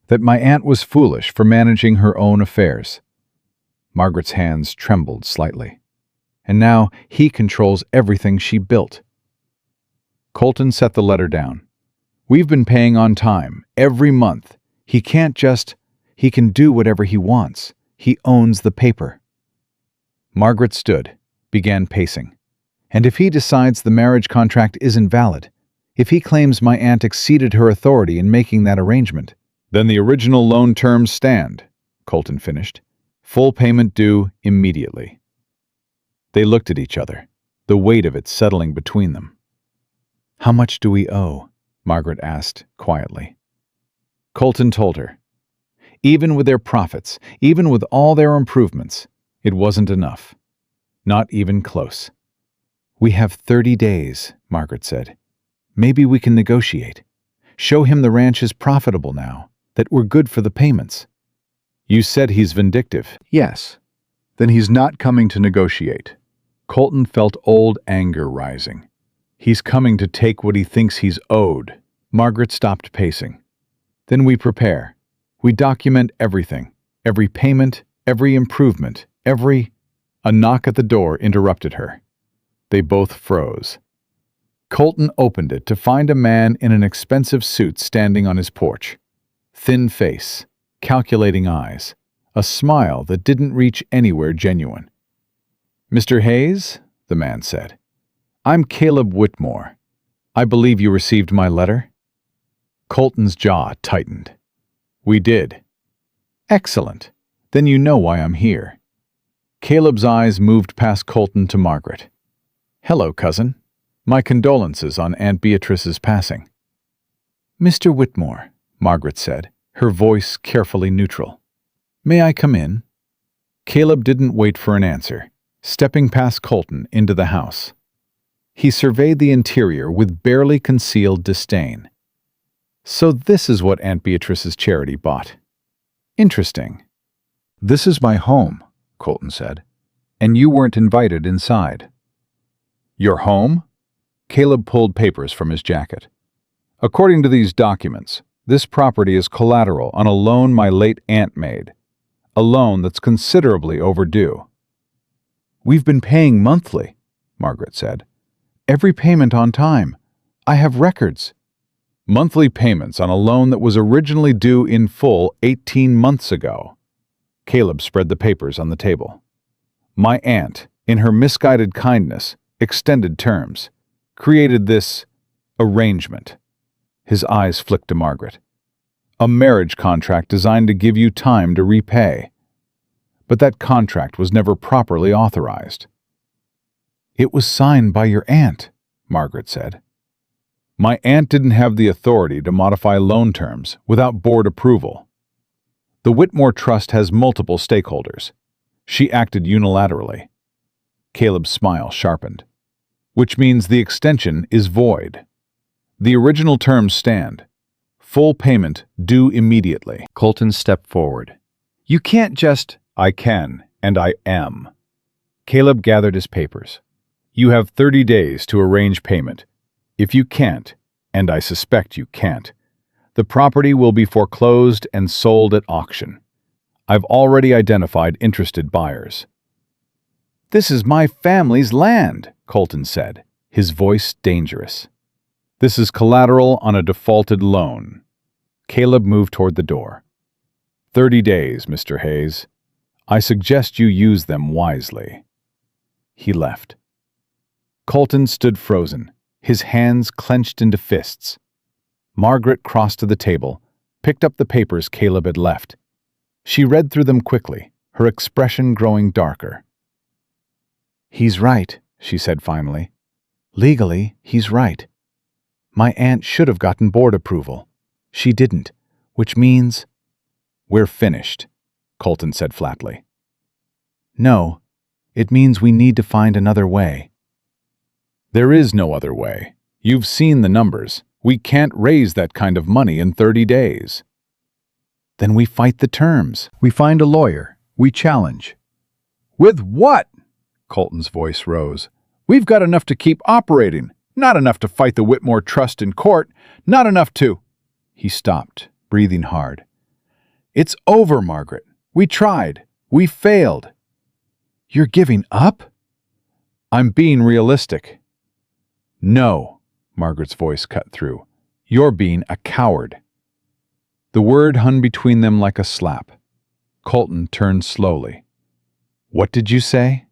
That my aunt was foolish for managing her own affairs. Margaret's hands trembled slightly. And now he controls everything she built. Colton set the letter down. We've been paying on time, every month. He can't just... He can do whatever he wants. He owns the paper. Margaret stood, began pacing. And if he decides the marriage contract isn't valid, if he claims my aunt exceeded her authority in making that arrangement, Then the original loan terms stand, Colton finished. Full payment due immediately. They looked at each other, the weight of it settling between them. "How much do we owe?" Margaret asked quietly. Colton told her. Even with their profits, even with all their improvements, it wasn't enough. Not even close. "We have 30 days, Margaret said. Maybe we can negotiate. Show him the ranch is profitable now, that we're good for the payments." "You said he's vindictive." Yes. "Then he's not coming to negotiate." Colton felt old anger rising. "He's coming to take what he thinks he's owed." Margaret stopped pacing. "Then we prepare. We document everything, every payment, every improvement, every—" A knock at the door interrupted her. They both froze. Colton opened it to find a man in an expensive suit standing on his porch. Thin face, calculating eyes, a smile that didn't reach anywhere genuine. "Mr. Hayes," the man said, "I'm Caleb Whitmore. I believe you received my letter?" Colton's jaw tightened. "We did." "Excellent. Then you know why I'm here." Caleb's eyes moved past Colton to Margaret. "Hello, cousin. My condolences on Aunt Beatrice's passing." "Mr. Whitmore," Margaret said, her voice carefully neutral. "May I come in?" Caleb didn't wait for an answer, stepping past Colton into the house. He surveyed the interior with barely concealed disdain. "So this is what Aunt Beatrice's charity bought. Interesting." "This is my home," Colton said, "and you weren't invited inside." "Your home?" Caleb pulled papers from his jacket. "According to these documents, this property is collateral on a loan my late aunt made, a loan that's considerably overdue." "We've been paying monthly," Margaret said. "Every payment on time. I have records." "Monthly payments on a loan that was originally due in full 18 months ago." Caleb spread the papers on the table. "My aunt, in her misguided kindness, extended terms, created this arrangement." His eyes flicked to Margaret. "A marriage contract designed to give you time to repay. But that contract was never properly authorized." "It was signed by your aunt," Margaret said. "My aunt didn't have the authority to modify loan terms without board approval. The Whitmore Trust has multiple stakeholders. She acted unilaterally." Caleb's smile sharpened. "Which means the extension is void. The original terms stand. Full payment due immediately." Colton stepped forward. "You can't just—" "I can, and I am." Caleb gathered his papers. "You have 30 days to arrange payment. If you can't, and I suspect you can't, the property will be foreclosed and sold at auction. I've already identified interested buyers." "This is my family's land," Colton said, his voice dangerous. "This is collateral on a defaulted loan." Caleb moved toward the door. 30 days, Mr. Hayes. I suggest you use them wisely." He left. Colton stood frozen, his hands clenched into fists. Margaret crossed to the table, picked up the papers Caleb had left. She read through them quickly, her expression growing darker. "He's right," she said finally. "Legally, he's right. My aunt should have gotten board approval. She didn't, which means—" "We're finished," Colton said flatly. "No, it means we need to find another way." "There is no other way. You've seen the numbers. We can't raise that kind of money in 30 days. "Then we fight the terms. We find a lawyer. We challenge." "With what?" Colton's voice rose. "We've got enough to keep operating, not enough to fight the Whitmore Trust in court, not enough to—" He stopped, breathing hard. "It's over, Margaret. We tried. We failed." "You're giving up?" "I'm being realistic." "No," Margaret's voice cut through. "You're being a coward." The word hung between them like a slap. Colton turned slowly. "What did you say?"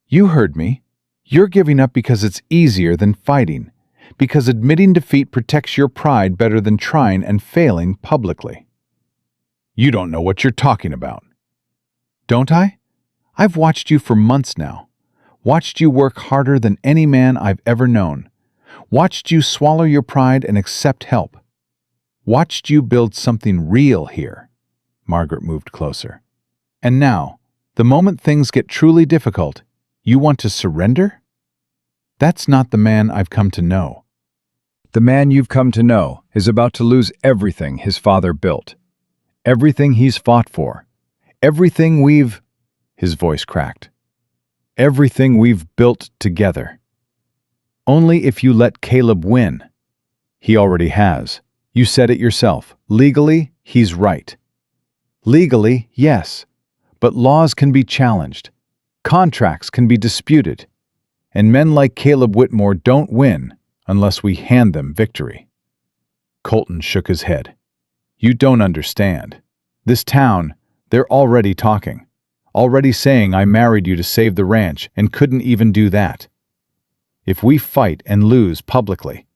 "You heard me. You're giving up because it's easier than fighting, Because admitting defeat protects your pride better than trying and failing publicly. You don't know what you're talking about. Don't I? I've watched you for months now. Watched you work harder than any man I've ever known. Watched you swallow your pride and accept help. Watched you build something real here. Margaret moved closer. And now, the moment things get truly difficult, you want to surrender? That's not the man I've come to know. The man you've come to know is about to lose everything his father built. Everything he's fought for. Everything we've... His voice cracked. Everything we've built together. Only if you let Caleb win. He already has. You said it yourself. Legally, he's right. Legally, yes. But laws can be challenged. Contracts can be disputed. And men like Caleb Whitmore don't win unless we hand them victory. Colton shook his head. You don't understand. This town, they're already talking. Already saying I married you to save the ranch and couldn't even do that. If we fight and lose publicly,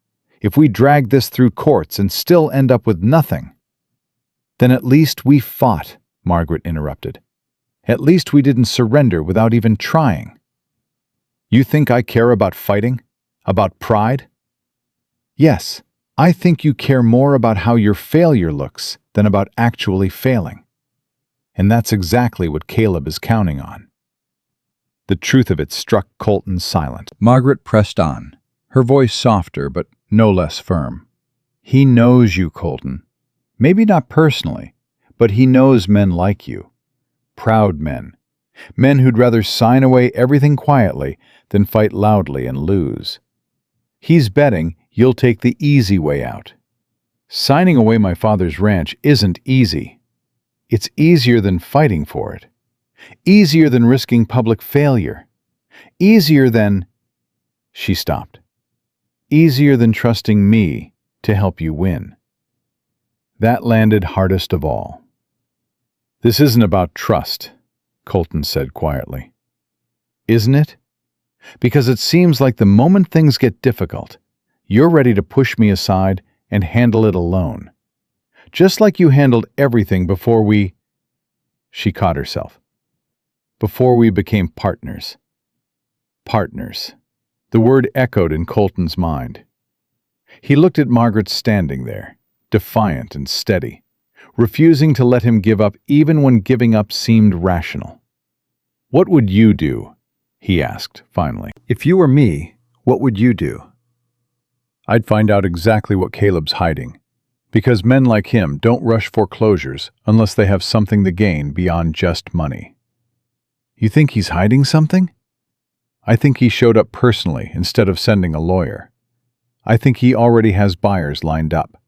if we drag this through courts and still end up with nothing, then at least we fought, Margaret interrupted. At least we didn't surrender without even trying. You think I care about fighting? About pride? Yes, I think you care more about how your failure looks than about actually failing. And that's exactly what Caleb is counting on. The truth of it struck Colton silent. Margaret pressed on, her voice softer but no less firm. He knows you, Colton. Maybe not personally, but he knows men like you. Proud men. Men who'd rather sign away everything quietly than fight loudly and lose. He's betting you'll take the easy way out. Signing away my father's ranch isn't easy. It's easier than fighting for it. Easier than risking public failure. Easier than... She stopped. Easier than trusting me to help you win. That landed hardest of all. This isn't about trust, Colton said quietly. Isn't it? Because it seems like the moment things get difficult, you're ready to push me aside and handle it alone. Just like you handled everything before we... She caught herself. Before we became partners. Partners. The word echoed in Colton's mind. He looked at Margaret standing there, defiant and steady, refusing to let him give up even when giving up seemed rational. What would you do? He asked, finally. If you were me, what would you do? I'd find out exactly what Caleb's hiding, because men like him don't rush foreclosures unless they have something to gain beyond just money. You think he's hiding something? I think he showed up personally instead of sending a lawyer. I think he already has buyers lined up.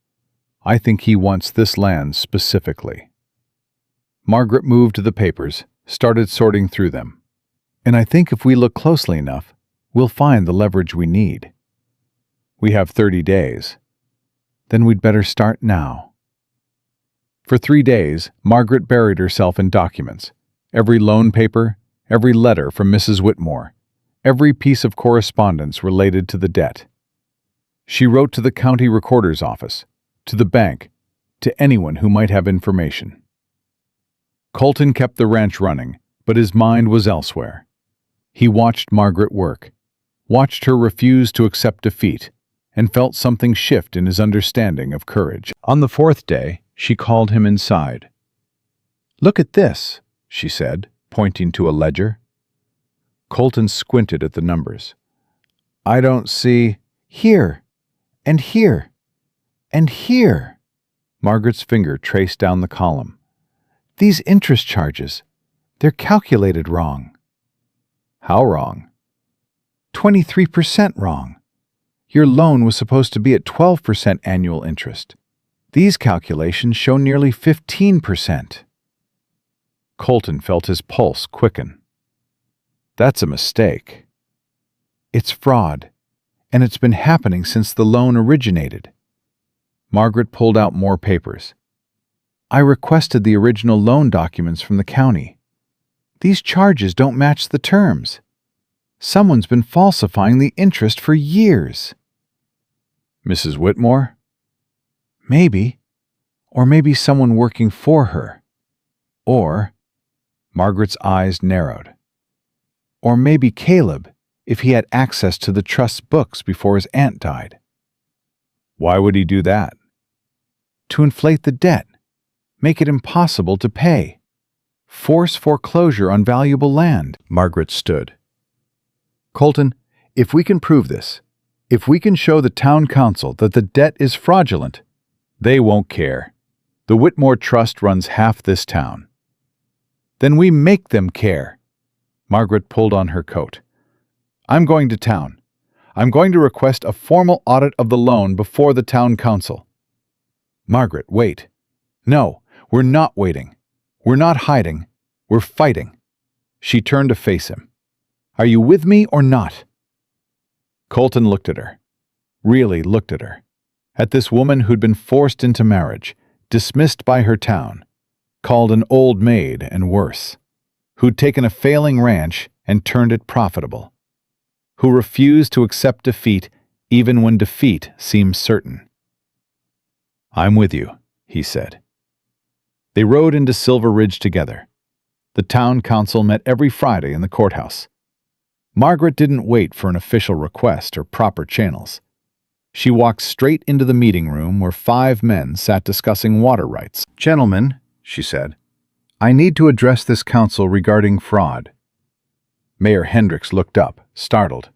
I think he wants this land specifically. Margaret moved to the papers, started sorting through them. And I think if we look closely enough, we'll find the leverage we need. We have 30 days. Then we'd better start now. For 3 days, Margaret buried herself in documents. Every loan paper, every letter from Mrs. Whitmore, every piece of correspondence related to the debt. She wrote to the county recorder's office, to the bank, to anyone who might have information. Colton kept the ranch running, but his mind was elsewhere. He watched Margaret work, watched her refuse to accept defeat, and felt something shift in his understanding of courage. On the 4th day, she called him inside. "Look at this," she said, pointing to a ledger. Colton squinted at the numbers. "I don't see..." "Here, and here, and here." Margaret's finger traced down the column. "These interest charges, they're calculated wrong." "How wrong?" 23% wrong. Your loan was supposed to be at 12% annual interest. These calculations show nearly 15%. Colton felt his pulse quicken. That's a mistake. It's fraud, and it's been happening since the loan originated. Margaret pulled out more papers. I requested the original loan documents from the county. These charges don't match the terms. Someone's been falsifying the interest for years. Mrs. Whitmore? Maybe. Or maybe someone working for her. Or, Margaret's eyes narrowed. Or maybe Caleb, if he had access to the trust's books before his aunt died. Why would he do that? To inflate the debt, make it impossible to pay, force foreclosure on valuable land. Margaret stood. Colton, if we can prove this, if we can show the town council that the debt is fraudulent, they won't care. The Whitmore Trust runs half this town. Then we make them care. Margaret pulled on her coat. I'm going to town. I'm going to request a formal audit of the loan before the town council. Margaret, wait. No, we're not waiting. We're not hiding. We're fighting. She turned to face him. Are you with me or not? Colton looked at her. Really looked at her. At this woman who'd been forced into marriage, dismissed by her town, called an old maid and worse, who'd taken a failing ranch and turned it profitable, who refused to accept defeat even when defeat seemed certain. I'm with you, he said. They rode into Silver Ridge together. The town council met every Friday in the courthouse. Margaret didn't wait for an official request or proper channels. She walked straight into the meeting room where 5 men sat discussing water rights. Gentlemen, she said, I need to address this council regarding fraud. Mayor Hendricks looked up, startled.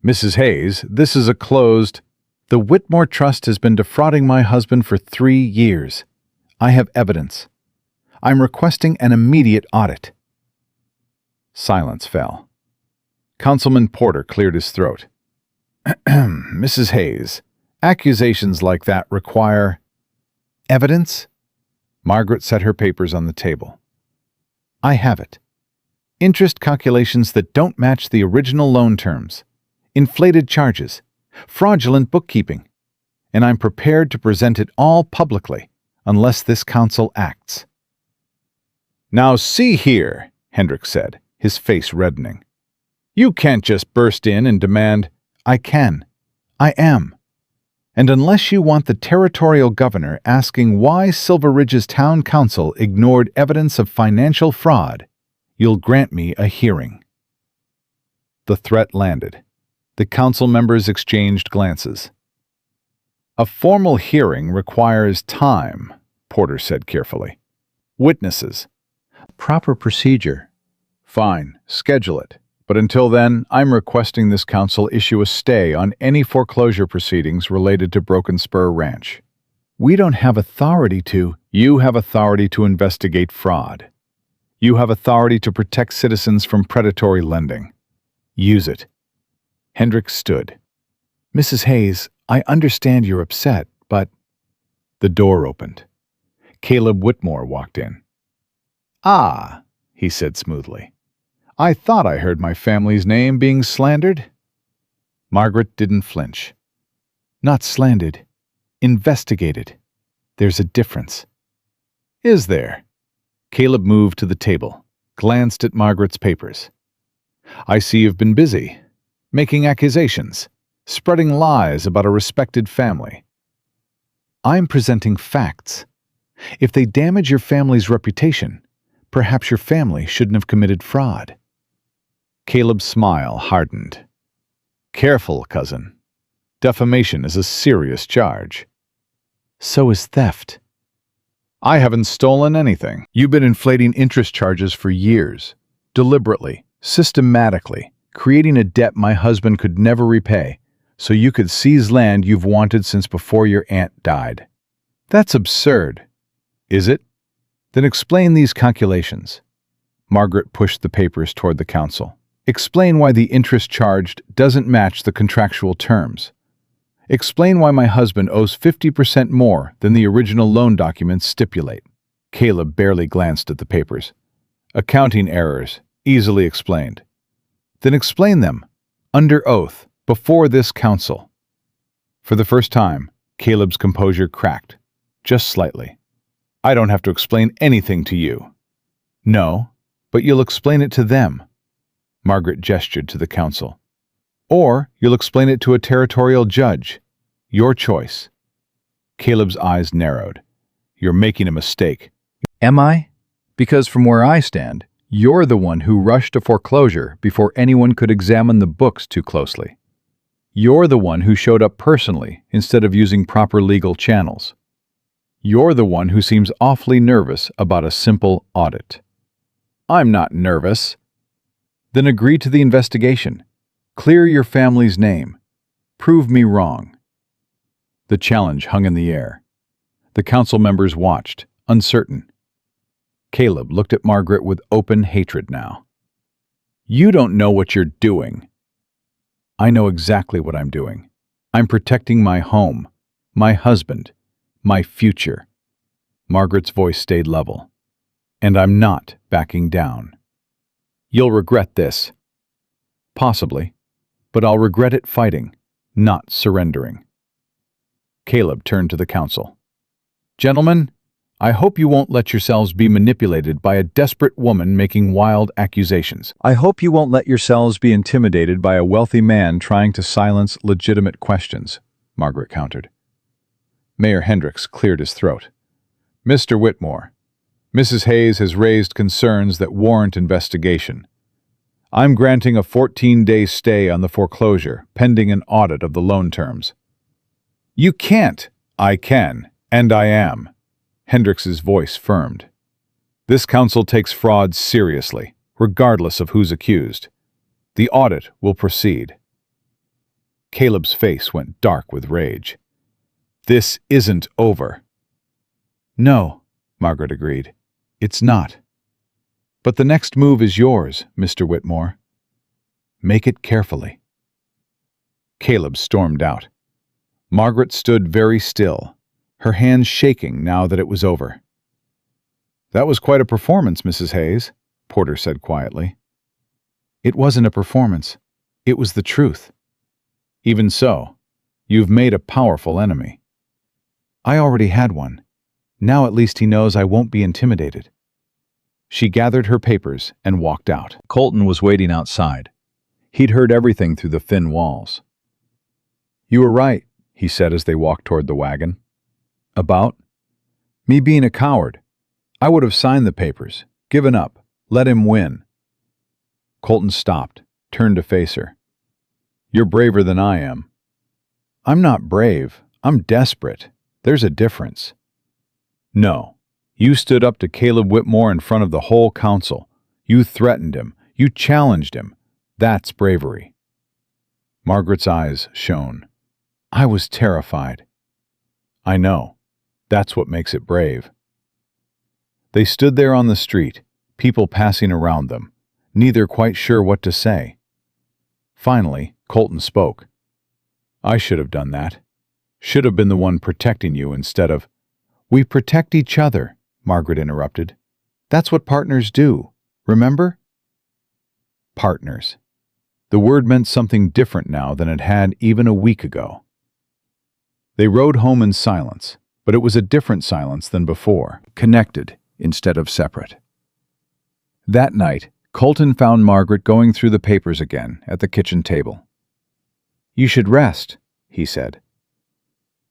Mrs. Hayes, this is a closed... The Whitmore Trust has been defrauding my husband for 3 years. I have evidence. I'm requesting an immediate audit. Silence fell. Councilman Porter cleared his throat. Mrs. Hayes, accusations like that require... Evidence? Margaret set her papers on the table. I have it. Interest calculations that don't match the original loan terms. Inflated charges. Fraudulent bookkeeping. And I'm prepared to present it all publicly, unless this council acts. Now see here, Hendricks said, his face reddening. You can't just burst in and demand... I can. I am. And unless you want the territorial governor asking why Silver Ridge's town council ignored evidence of financial fraud, you'll grant me a hearing. The threat landed. The council members exchanged glances. A formal hearing requires time, Porter said carefully. Witnesses. Proper procedure. Fine, schedule it. But until then, I'm requesting this council issue a stay on any foreclosure proceedings related to Broken Spur Ranch. We don't have authority to... You have authority to investigate fraud. You have authority to protect citizens from predatory lending. Use it. Hendricks stood. Mrs. Hayes, I understand you're upset, but... The door opened. Caleb Whitmore walked in. Ah, he said smoothly. I thought I heard my family's name being slandered. Margaret didn't flinch. Not slandered. Investigated. There's a difference. Is there? Caleb moved to the table, glanced at Margaret's papers. I see you've been busy, making accusations, spreading lies about a respected family. I'm presenting facts. If they damage your family's reputation, perhaps your family shouldn't have committed fraud. Caleb's smile hardened. Careful, cousin. Defamation is a serious charge. So is theft. I haven't stolen anything. You've been inflating interest charges for years, deliberately, systematically, creating a debt my husband could never repay, so you could seize land you've wanted since before your aunt died. That's absurd. Is it? Then explain these calculations. Margaret pushed the papers toward the council. Explain why the interest charged doesn't match the contractual terms. Explain why my husband owes 50% more than the original loan documents stipulate. Caleb barely glanced at the papers. Accounting errors, easily explained. Then explain them, under oath, before this council. For the first time, Caleb's composure cracked, just slightly. I don't have to explain anything to you. No, but you'll explain it to them. Margaret gestured to the council. Or you'll explain it to a territorial judge. Your choice. Caleb's eyes narrowed. You're making a mistake. Am I? Because from where I stand, you're the one who rushed to foreclosure before anyone could examine the books too closely. You're the one who showed up personally instead of using proper legal channels. You're the one who seems awfully nervous about a simple audit. I'm not nervous. Then agree to the investigation. Clear your family's name. Prove me wrong. The challenge hung in the air. The council members watched, uncertain. Caleb looked at Margaret with open hatred now. You don't know what you're doing. I know exactly what I'm doing. I'm protecting my home, my husband, my future. Margaret's voice stayed level. And I'm not backing down. You'll regret this. Possibly, but I'll regret it fighting, not surrendering. Caleb turned to the council. Gentlemen, I hope you won't let yourselves be manipulated by a desperate woman making wild accusations. I hope you won't let yourselves be intimidated by a wealthy man trying to silence legitimate questions, Margaret countered. Mayor Hendricks cleared his throat. Mr. Whitmore, Mrs. Hayes has raised concerns that warrant investigation. I'm granting a 14-day stay on the foreclosure, pending an audit of the loan terms. You can't. I can, and I am. Hendricks's voice firmed. This council takes fraud seriously, regardless of who's accused. The audit will proceed. Caleb's face went dark with rage. This isn't over. No, Margaret agreed. It's not. But the next move is yours, Mr. Whitmore. Make it carefully. Caleb stormed out. Margaret stood very still, her hands shaking now that it was over. That was quite a performance, Mrs. Hayes, Porter said quietly. It wasn't a performance. It was the truth. Even so, you've made a powerful enemy. I already had one. Now at least he knows I won't be intimidated. She gathered her papers and walked out. Colton was waiting outside. He'd heard everything through the thin walls. You were right, he said as they walked toward the wagon. About? Me being a coward. I would have signed the papers, given up, let him win. Colton stopped, turned to face her. You're braver than I am. I'm not brave. I'm desperate. There's a difference. No. You stood up to Caleb Whitmore in front of the whole council. You threatened him. You challenged him. That's bravery. Margaret's eyes shone. I was terrified. I know. That's what makes it brave. They stood there on the street, people passing around them, neither quite sure what to say. Finally, Colton spoke. I should have done that. Should have been the one protecting you instead of... We protect each other, Margaret interrupted. That's what partners do, remember? Partners. The word meant something different now than it had even a week ago. They rode home in silence, but it was a different silence than before, connected instead of separate. That night, Colton found Margaret going through the papers again at the kitchen table. You should rest, he said.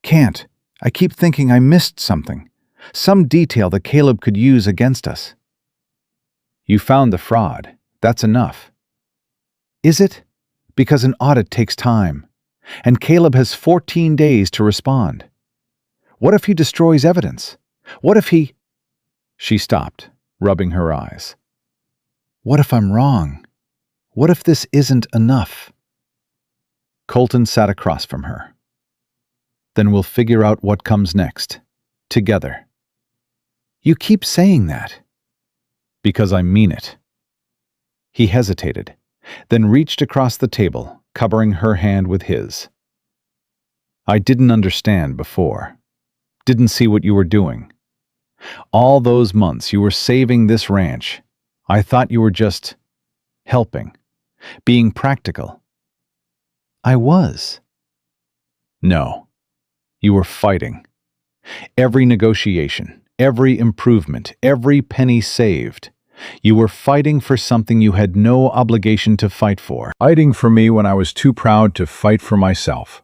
Can't. I keep thinking I missed something. Some detail that Caleb could use against us. You found the fraud. That's enough. Is it? Because an audit takes time, and Caleb has 14 days to respond. What if he destroys evidence? What if he... She stopped, rubbing her eyes. What if I'm wrong? What if this isn't enough? Colton sat across from her. Then we'll figure out what comes next, together. You keep saying that. Because I mean it. He hesitated, then reached across the table, covering her hand with his. I didn't understand before. Didn't see what you were doing. All those months you were saving this ranch. I thought you were just helping, being practical. I was. No, you were fighting. Every negotiation, every improvement, every penny saved. You were fighting for something you had no obligation to fight for. Fighting for me when I was too proud to fight for myself.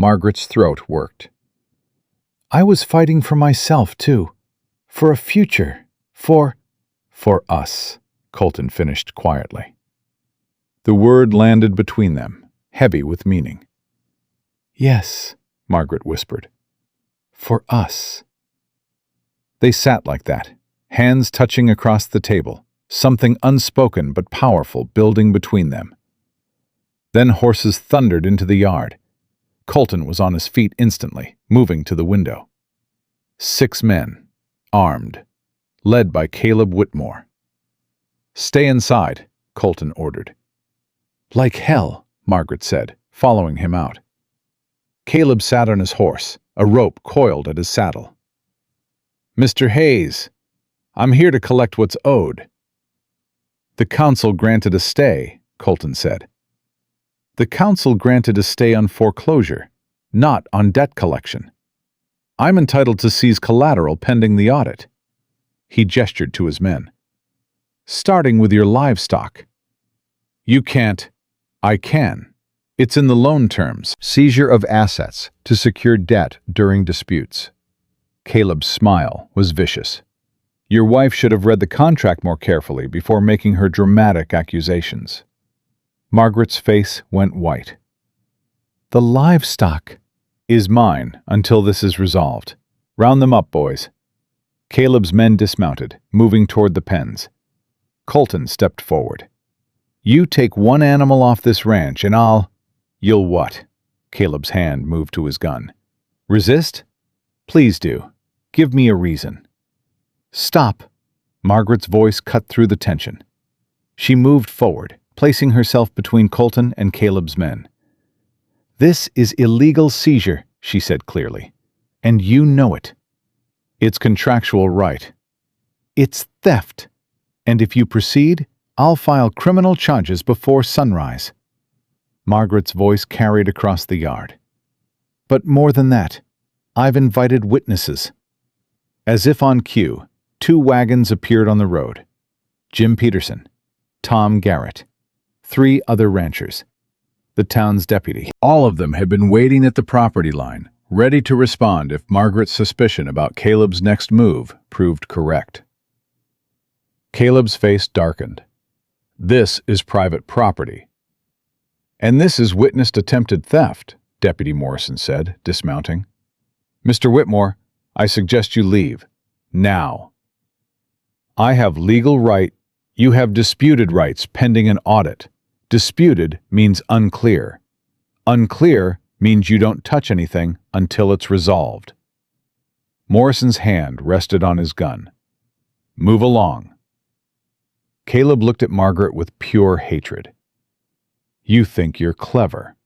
Margaret's throat worked. I was fighting for myself, too. For a future. For us, Colton finished quietly. The word landed between them, heavy with meaning. Yes, Margaret whispered. For us. They sat like that, hands touching across the table, something unspoken but powerful building between them. Then horses thundered into the yard. Colton was on his feet instantly, moving to the window. 6 men, armed, led by Caleb Whitmore. Stay inside, Colton ordered. Like hell, Margaret said, following him out. Caleb sat on his horse, a rope coiled at his saddle. Mr. Hayes, I'm here to collect what's owed. The council granted a stay, Colton said. The council granted a stay on foreclosure, not on debt collection. I'm entitled to seize collateral pending the audit. He gestured to his men. Starting with your livestock. You can't. I can. It's in the loan terms. Seizure of assets to secure debt during disputes. Caleb's smile was vicious. Your wife should have read the contract more carefully before making her dramatic accusations. Margaret's face went white. The livestock is mine until this is resolved. Round them up, boys. Caleb's men dismounted, moving toward the pens. Colton stepped forward. You take one animal off this ranch and You'll what? Caleb's hand moved to his gun. Resist? Please do. Give me a reason. Stop. Margaret's voice cut through the tension. She moved forward, placing herself between Colton and Caleb's men. This is illegal seizure, she said clearly, and you know it. It's contractual right. It's theft, and if you proceed, I'll file criminal charges before sunrise. Margaret's voice carried across the yard. But more than that, I've invited witnesses. As if on cue, 2 wagons appeared on the road. Jim Peterson, Tom Garrett, 3 other ranchers, the town's deputy. All of them had been waiting at the property line, ready to respond if Margaret's suspicion about Caleb's next move proved correct. Caleb's face darkened. This is private property. And this is witnessed attempted theft, Deputy Morrison said, dismounting. Mr. Whitmore, I suggest you leave. Now. I have legal right. You have disputed rights pending an audit. Disputed means unclear. Unclear means you don't touch anything until it's resolved. Morrison's hand rested on his gun. Move along. Caleb looked at Margaret with pure hatred. You think you're clever.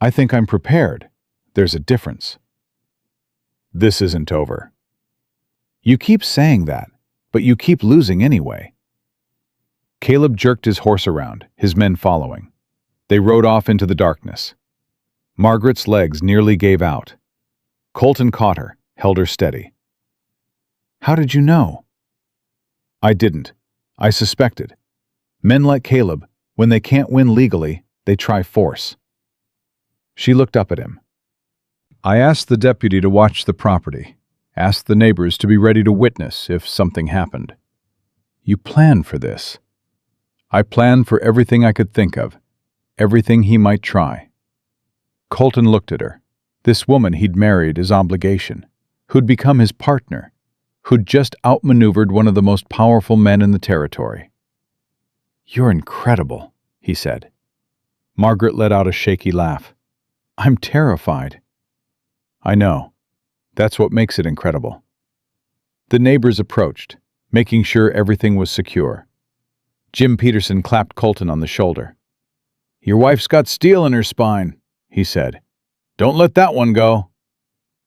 I think I'm prepared. There's a difference. This isn't over. You keep saying that, but you keep losing anyway. Caleb jerked his horse around, his men following. They rode off into the darkness. Margaret's legs nearly gave out. Colton caught her, held her steady. How did you know? I didn't. I suspected. Men like Caleb, when they can't win legally, they try force. She looked up at him. I asked the deputy to watch the property, asked the neighbors to be ready to witness if something happened. You planned for this. I planned for everything I could think of, everything he might try. Colton looked at her, this woman he'd married as obligation, who'd become his partner, who'd just outmaneuvered one of the most powerful men in the territory. You're incredible, he said. Margaret let out a shaky laugh. I'm terrified. I know. That's what makes it incredible. The neighbors approached, making sure everything was secure. Jim Peterson clapped Colton on the shoulder. Your wife's got steel in her spine, he said. Don't let that one go.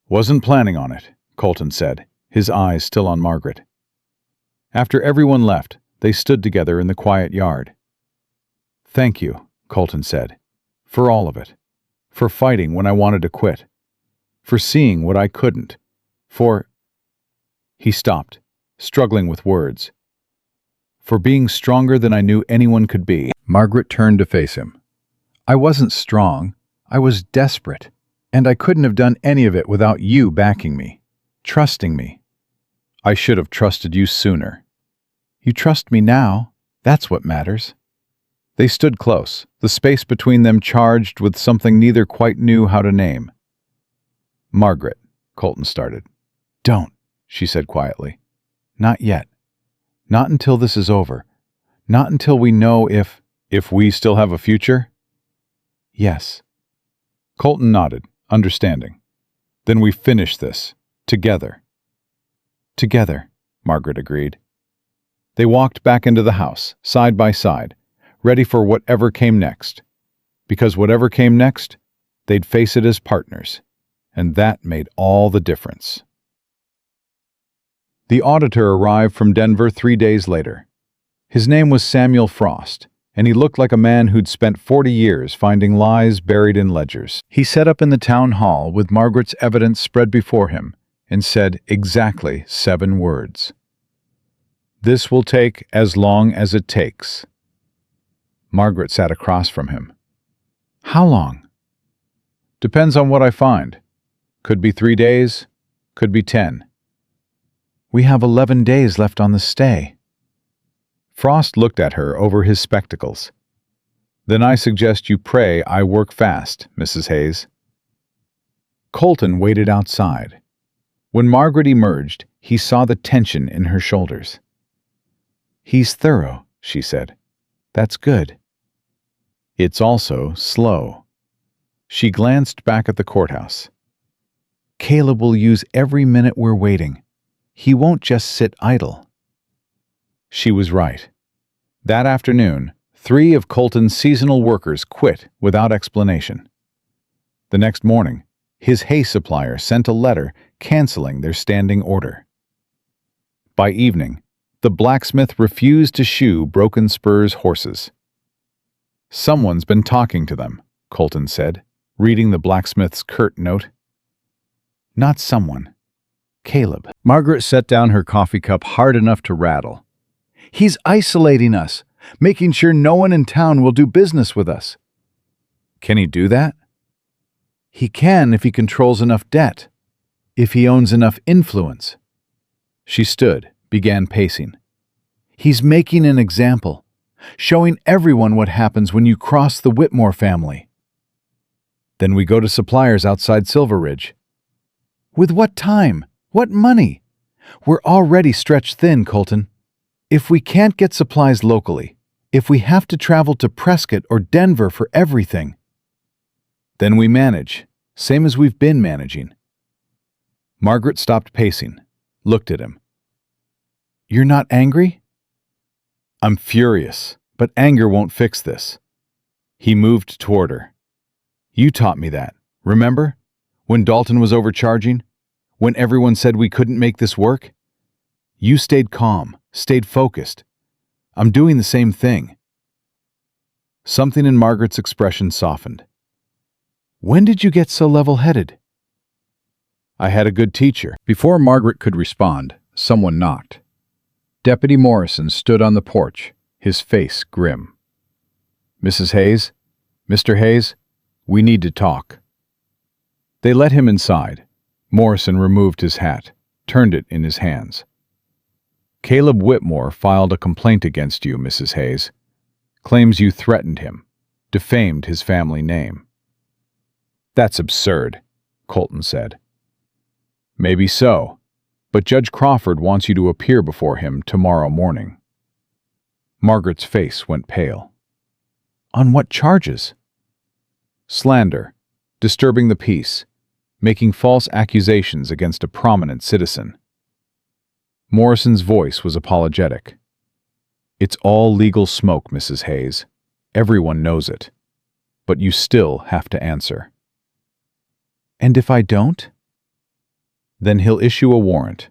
Wasn't planning on it, Colton said, his eyes still on Margaret. After everyone left, they stood together in the quiet yard. Thank you, Colton said, for all of it, for fighting when I wanted to quit, for seeing what I couldn't, for... He stopped, struggling with words. For being stronger than I knew anyone could be. Margaret turned to face him. I wasn't strong. I was desperate. And I couldn't have done any of it without you backing me, trusting me. I should have trusted you sooner. You trust me now. That's what matters." They stood close, the space between them charged with something neither quite knew how to name. "Margaret," Colton started. "Don't," she said quietly. "Not yet. Not until this is over. Not until we know if we still have a future?" "Yes." Colton nodded, understanding. "Then we finish this. Together." "Together," Margaret agreed. They walked back into the house, side by side, ready for whatever came next. Because whatever came next, they'd face it as partners, and that made all the difference. The auditor arrived from Denver 3 days later. His name was Samuel Frost, and he looked like a man who'd spent 40 years finding lies buried in ledgers. He sat up in the town hall with Margaret's evidence spread before him and said exactly 7 words. "This will take as long as it takes." Margaret sat across from him. "How long?" "Depends on what I find. Could be 3 days, could be 10. "We have 11 days left on the stay." Frost looked at her over his spectacles. "Then I suggest you pray I work fast, Mrs. Hayes." Colton waited outside. When Margaret emerged, he saw the tension in her shoulders. "He's thorough," she said. "That's good." "It's also slow." She glanced back at the courthouse. "Caleb will use every minute we're waiting. He won't just sit idle." She was right. That afternoon, 3 of Colton's seasonal workers quit without explanation. The next morning, his hay supplier sent a letter canceling their standing order. By evening, the blacksmith refused to shoe Broken Spur's horses. "Someone's been talking to them," Colton said, reading the blacksmith's curt note. "Not someone. Caleb." Margaret set down her coffee cup hard enough to rattle. "He's isolating us, making sure no one in town will do business with us." "Can he do that?" "He can if he controls enough debt, if he owns enough influence." She stood, began pacing. "He's making an example, showing everyone what happens when you cross the Whitmore family." "Then we go to suppliers outside Silver Ridge." "With what time? What money? We're already stretched thin, Colton. If we can't get supplies locally, if we have to travel to Prescott or Denver for everything, then we manage, same as we've been managing." Margaret stopped pacing, looked at him. "You're not angry?" "I'm furious, but anger won't fix this." He moved toward her. "You taught me that, remember? When Dalton was overcharging? When everyone said we couldn't make this work? You stayed calm, stayed focused. I'm doing the same thing." Something in Margaret's expression softened. "When did you get so level-headed?" "I had a good teacher." Before Margaret could respond, someone knocked. Deputy Morrison stood on the porch, his face grim. "Mrs. Hayes? Mr. Hayes? We need to talk." They let him inside. Morrison removed his hat, turned it in his hands. "Caleb Whitmore filed a complaint against you, Mrs. Hayes. Claims you threatened him, defamed his family name." "That's absurd," Colton said. "Maybe so, but Judge Crawford wants you to appear before him tomorrow morning." Margaret's face went pale. "On what charges?" "Slander, disturbing the peace, making false accusations against a prominent citizen." Morrison's voice was apologetic. "It's all legal smoke, Mrs. Hayes. Everyone knows it. But you still have to answer." "And if I don't?" "Then he'll issue a warrant,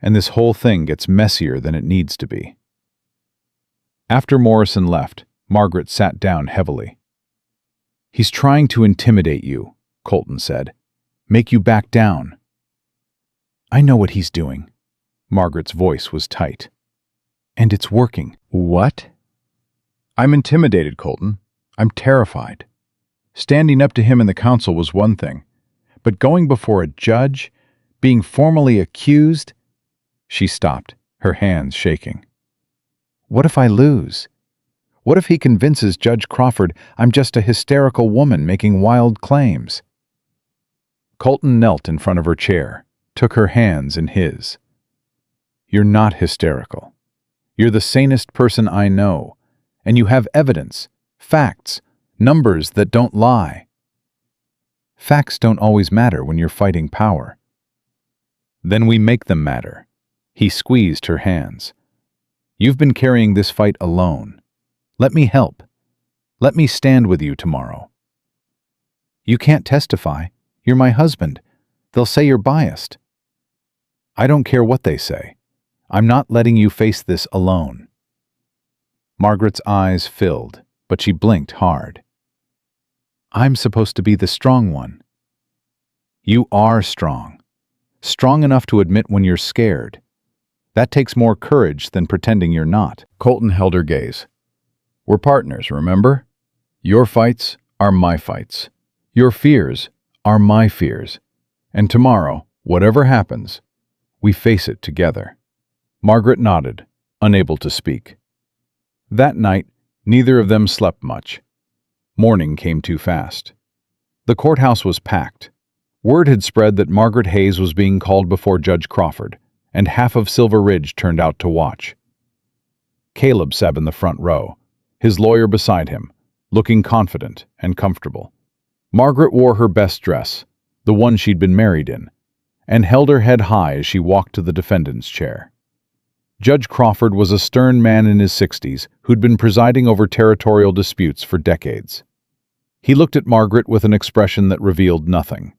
and this whole thing gets messier than it needs to be." After Morrison left, Margaret sat down heavily. "He's trying to intimidate you," Colton said. "Make you back down." "I know what he's doing." Margaret's voice was tight. "And it's working." "What?" "I'm intimidated, Colton. I'm terrified. Standing up to him in the council was one thing, But going before a judge, being formally accused, she stopped, her hands shaking. What if I lose? What if he convinces Judge Crawford I'm just a hysterical woman making wild claims? Colton knelt in front of her chair, took her hands in his. You're not hysterical. You're the sanest person I know, and you have evidence, facts, numbers that don't lie. Facts don't always matter when you're fighting power. Then we make them matter. He squeezed her hands. You've been carrying this fight alone. Let me help. Let me stand with you tomorrow. You can't testify. You're my husband. They'll say you're biased. I don't care what they say. I'm not letting you face this alone. Margaret's eyes filled, but she blinked hard. I'm supposed to be the strong one. You are strong. Strong enough to admit when you're scared. That takes more courage than pretending you're not. Colton held her gaze. We're partners, remember? Your fights are my fights. Your fears are my fears. And tomorrow, whatever happens, we face it together. Margaret nodded, unable to speak. That night, neither of them slept much. Morning came too fast. The courthouse was packed. Word had spread that Margaret Hayes was being called before Judge Crawford, and half of Silver Ridge turned out to watch. Caleb sat in the front row, his lawyer beside him, looking confident and comfortable. Margaret wore her best dress, the one she'd been married in, and held her head high as she walked to the defendant's chair. Judge Crawford was a stern man in his 60s who'd been presiding over territorial disputes for decades. He looked at Margaret with an expression that revealed nothing.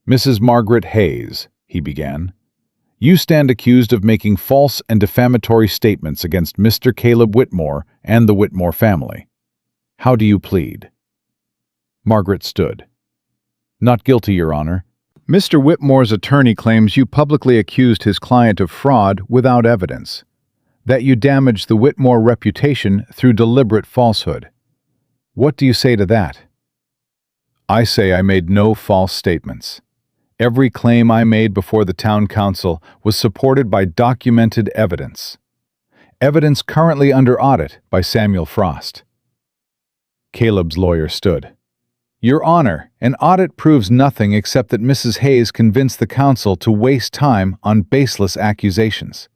Mrs. Margaret Hayes, he began, you stand accused of making false and defamatory statements against Mr. Caleb Whitmore and the Whitmore family. How do you plead? Margaret stood. Not guilty, Your Honor. Mr. Whitmore's attorney claims you publicly accused his client of fraud without evidence, that you damaged the Whitmore reputation through deliberate falsehood. What do you say to that? I say I made no false statements. Every claim I made before the town council was supported by documented evidence. Evidence currently under audit by Samuel Frost. Caleb's lawyer stood. Your Honor, an audit proves nothing except that Mrs. Hayes convinced the council to waste time on baseless accusations.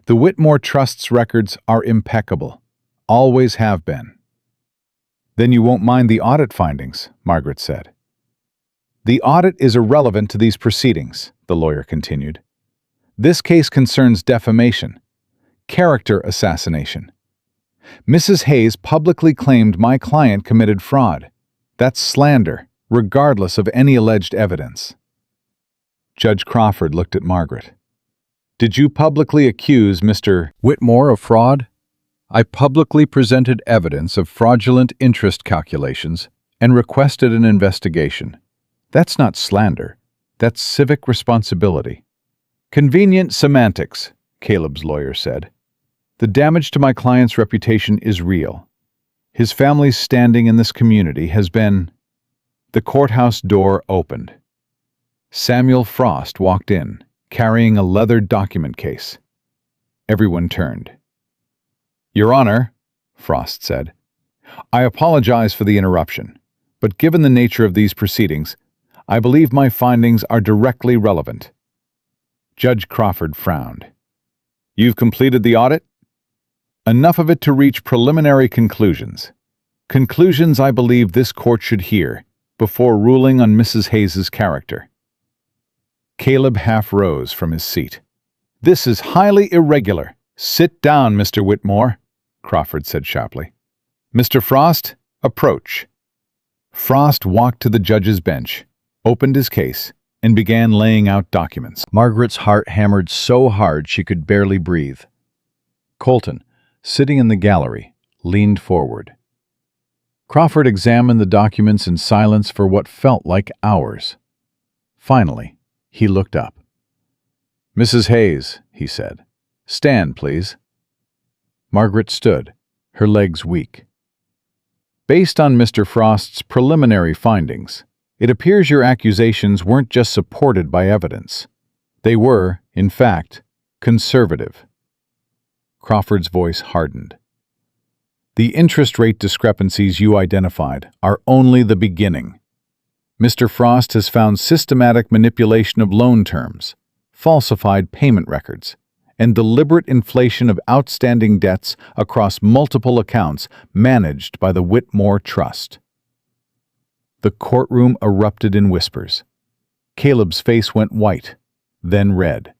The Whitmore Trust's records are impeccable. Always have been. Then you won't mind the audit findings, Margaret said. The audit is irrelevant to these proceedings, the lawyer continued. This case concerns defamation, character assassination. Mrs. Hayes publicly claimed my client committed fraud. That's slander, regardless of any alleged evidence. Judge Crawford looked at Margaret. Did you publicly accuse Mr. Whitmore of fraud? I publicly presented evidence of fraudulent interest calculations and requested an investigation. That's not slander. That's civic responsibility. Convenient semantics, Caleb's lawyer said. The damage to my client's reputation is real. His family's standing in this community has been... The courthouse door opened. Samuel Frost walked in, carrying a leather document case. Everyone turned. Your Honor, Frost said, I apologize for the interruption, but given the nature of these proceedings, I believe my findings are directly relevant. Judge Crawford frowned. You've completed the audit? Enough of it to reach preliminary conclusions. Conclusions I believe this court should hear before ruling on Mrs. Hayes's character. Caleb half rose from his seat. This is highly irregular. Sit down, Mr. Whitmore, Crawford said sharply. Mr. Frost, approach. Frost walked to the judge's bench, opened his case, and began laying out documents. Margaret's heart hammered so hard she could barely breathe. Colton, sitting in the gallery, leaned forward. Crawford examined the documents in silence for what felt like hours. Finally, he looked up. Mrs. Hayes, he said, stand, please. Margaret stood, her legs weak. Based on Mr. Frost's preliminary findings, It appears your accusations weren't just supported by evidence. They were, in fact, conservative. Crawford's voice hardened. The interest rate discrepancies you identified are only the beginning. Mr. Frost has found systematic manipulation of loan terms, falsified payment records, and deliberate inflation of outstanding debts across multiple accounts managed by the Whitmore Trust. The courtroom erupted in whispers. Caleb's face went white, then red.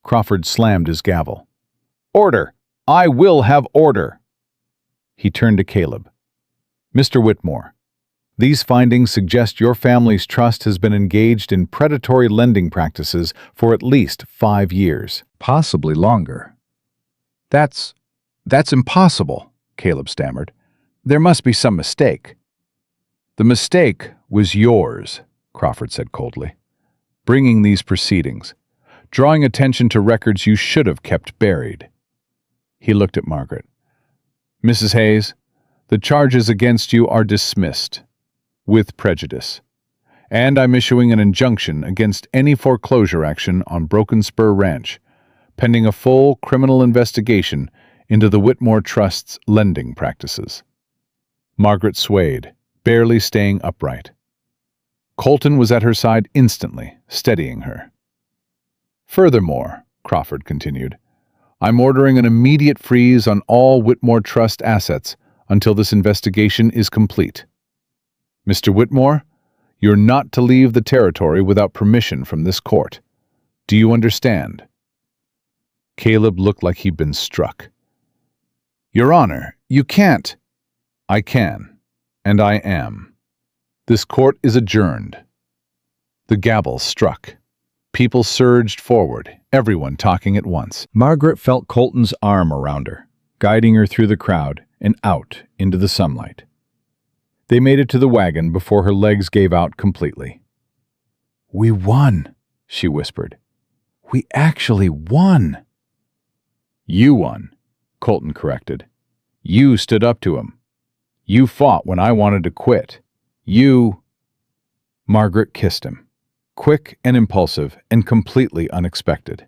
Crawford slammed his gavel. "Order! I will have order!" He turned to Caleb. "Mr. Whitmore, these findings suggest your family's trust has been engaged in predatory lending practices for at least 5 years." Possibly longer. That's impossible, Caleb stammered. There must be some mistake. The mistake was yours, Crawford said coldly. Bringing these proceedings, drawing attention to records you should have kept buried. He looked at Margaret. "Mrs. Hayes, the charges against you are dismissed, with prejudice, and I'm issuing an injunction against any foreclosure action on Broken Spur Ranch, pending a full criminal investigation into the Whitmore Trust's lending practices." Margaret swayed, barely staying upright. Colton was at her side instantly, steadying her. "Furthermore," Crawford continued, "I'm ordering an immediate freeze on all Whitmore Trust assets until this investigation is complete. Mr. Whitmore, you're not to leave the territory without permission from this court. Do you understand?" Caleb looked like he'd been struck. "Your Honor, you can't." "I can, and I am. This court is adjourned." The gavel struck. People surged forward, everyone talking at once. Margaret felt Colton's arm around her, guiding her through the crowd and out into the sunlight. They made it to the wagon before her legs gave out completely. "We won," she whispered. "We actually won." "You won," Colton corrected. "You stood up to him. You fought when I wanted to quit. You—" Margaret kissed him, quick and impulsive and completely unexpected.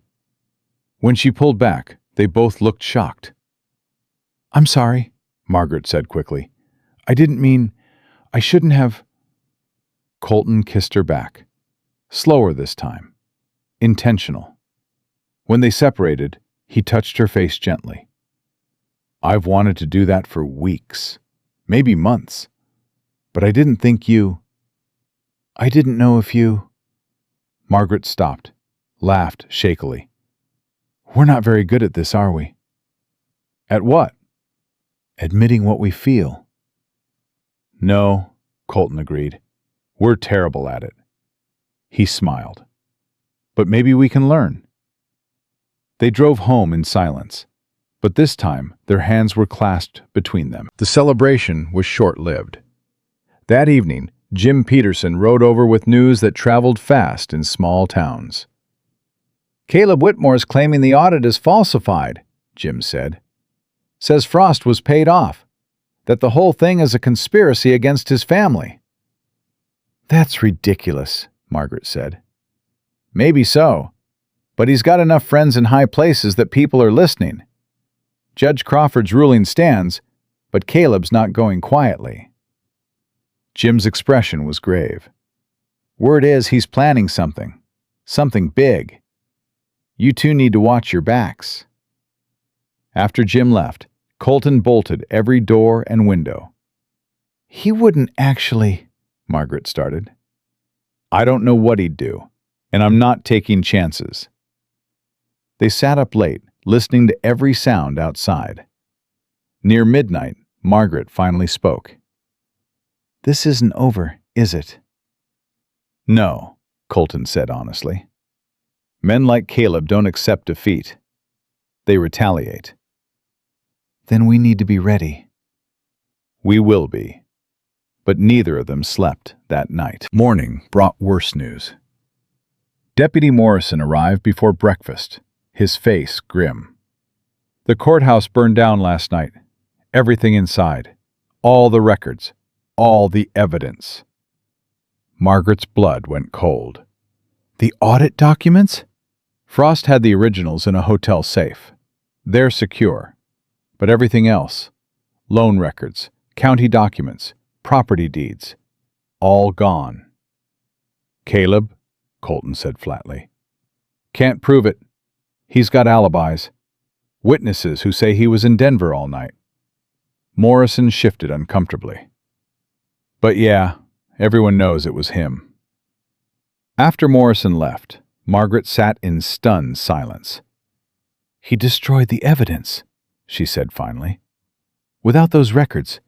When she pulled back, they both looked shocked. "I'm sorry," Margaret said quickly. I shouldn't have." Colton kissed her back. Slower this time. Intentional. When they separated, he touched her face gently. "I've wanted to do that for weeks, maybe months. But I didn't know if you—" Margaret stopped, laughed shakily. "We're not very good at this, are we?" "At what?" "Admitting what we feel." "No," Colton agreed. "We're terrible at it." He smiled. "But maybe we can learn." They drove home in silence, but this time their hands were clasped between them. The celebration was short-lived. That evening, Jim Peterson rode over with news that traveled fast in small towns. "Caleb Whitmore is claiming the audit is falsified," Jim said. "Says Frost was paid off, that the whole thing is a conspiracy against his family." "That's ridiculous," Margaret said. "Maybe so, but he's got enough friends in high places that people are listening. Judge Crawford's ruling stands, but Caleb's not going quietly." Jim's expression was grave. "Word is he's planning something big. You two need to watch your backs." After Jim left, Colton bolted every door and window. "He wouldn't actually—" Margaret started. "I don't know what he'd do, and I'm not taking chances." They sat up late, listening to every sound outside. Near midnight, Margaret finally spoke. "This isn't over, is it?" "No," Colton said honestly. "Men like Caleb don't accept defeat. They retaliate." "Then we need to be ready." "We will be." But neither of them slept that night. Morning brought worse news. Deputy Morrison arrived before breakfast, his face grim. "The courthouse burned down last night. Everything inside. All the records. All the evidence." Margaret's blood went cold. The audit documents? Frost had the originals in a hotel safe. They're secure. But everything else, loan records, county documents, property deeds, all gone. Caleb, Colton said flatly. Can't prove it. He's got alibis. Witnesses who say he was in Denver all night. Morrison shifted uncomfortably. But yeah, everyone knows it was him. After Morrison left, Margaret sat in stunned silence. He destroyed the evidence, she said finally. Without those records,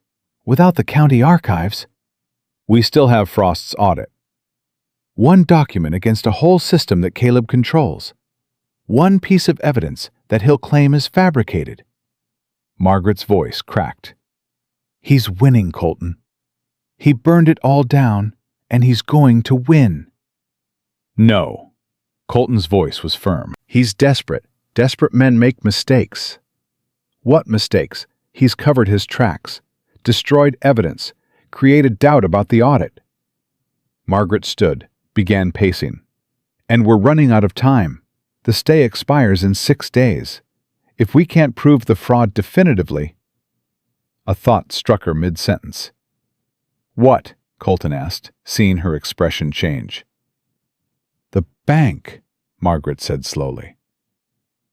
without the county archives. We still have Frost's audit. One document against a whole system that Caleb controls. One piece of evidence that he'll claim is fabricated. Margaret's voice cracked. He's winning, Colton. He burned it all down, and he's going to win. No. Colton's voice was firm. He's desperate. Desperate men make mistakes. What mistakes? He's covered his tracks, destroyed evidence, created doubt about the audit. Margaret stood, began pacing. And we're running out of time. The stay expires in 6 days. If we can't prove the fraud definitively... A thought struck her mid-sentence. What? Colton asked, seeing her expression change. The bank, Margaret said slowly.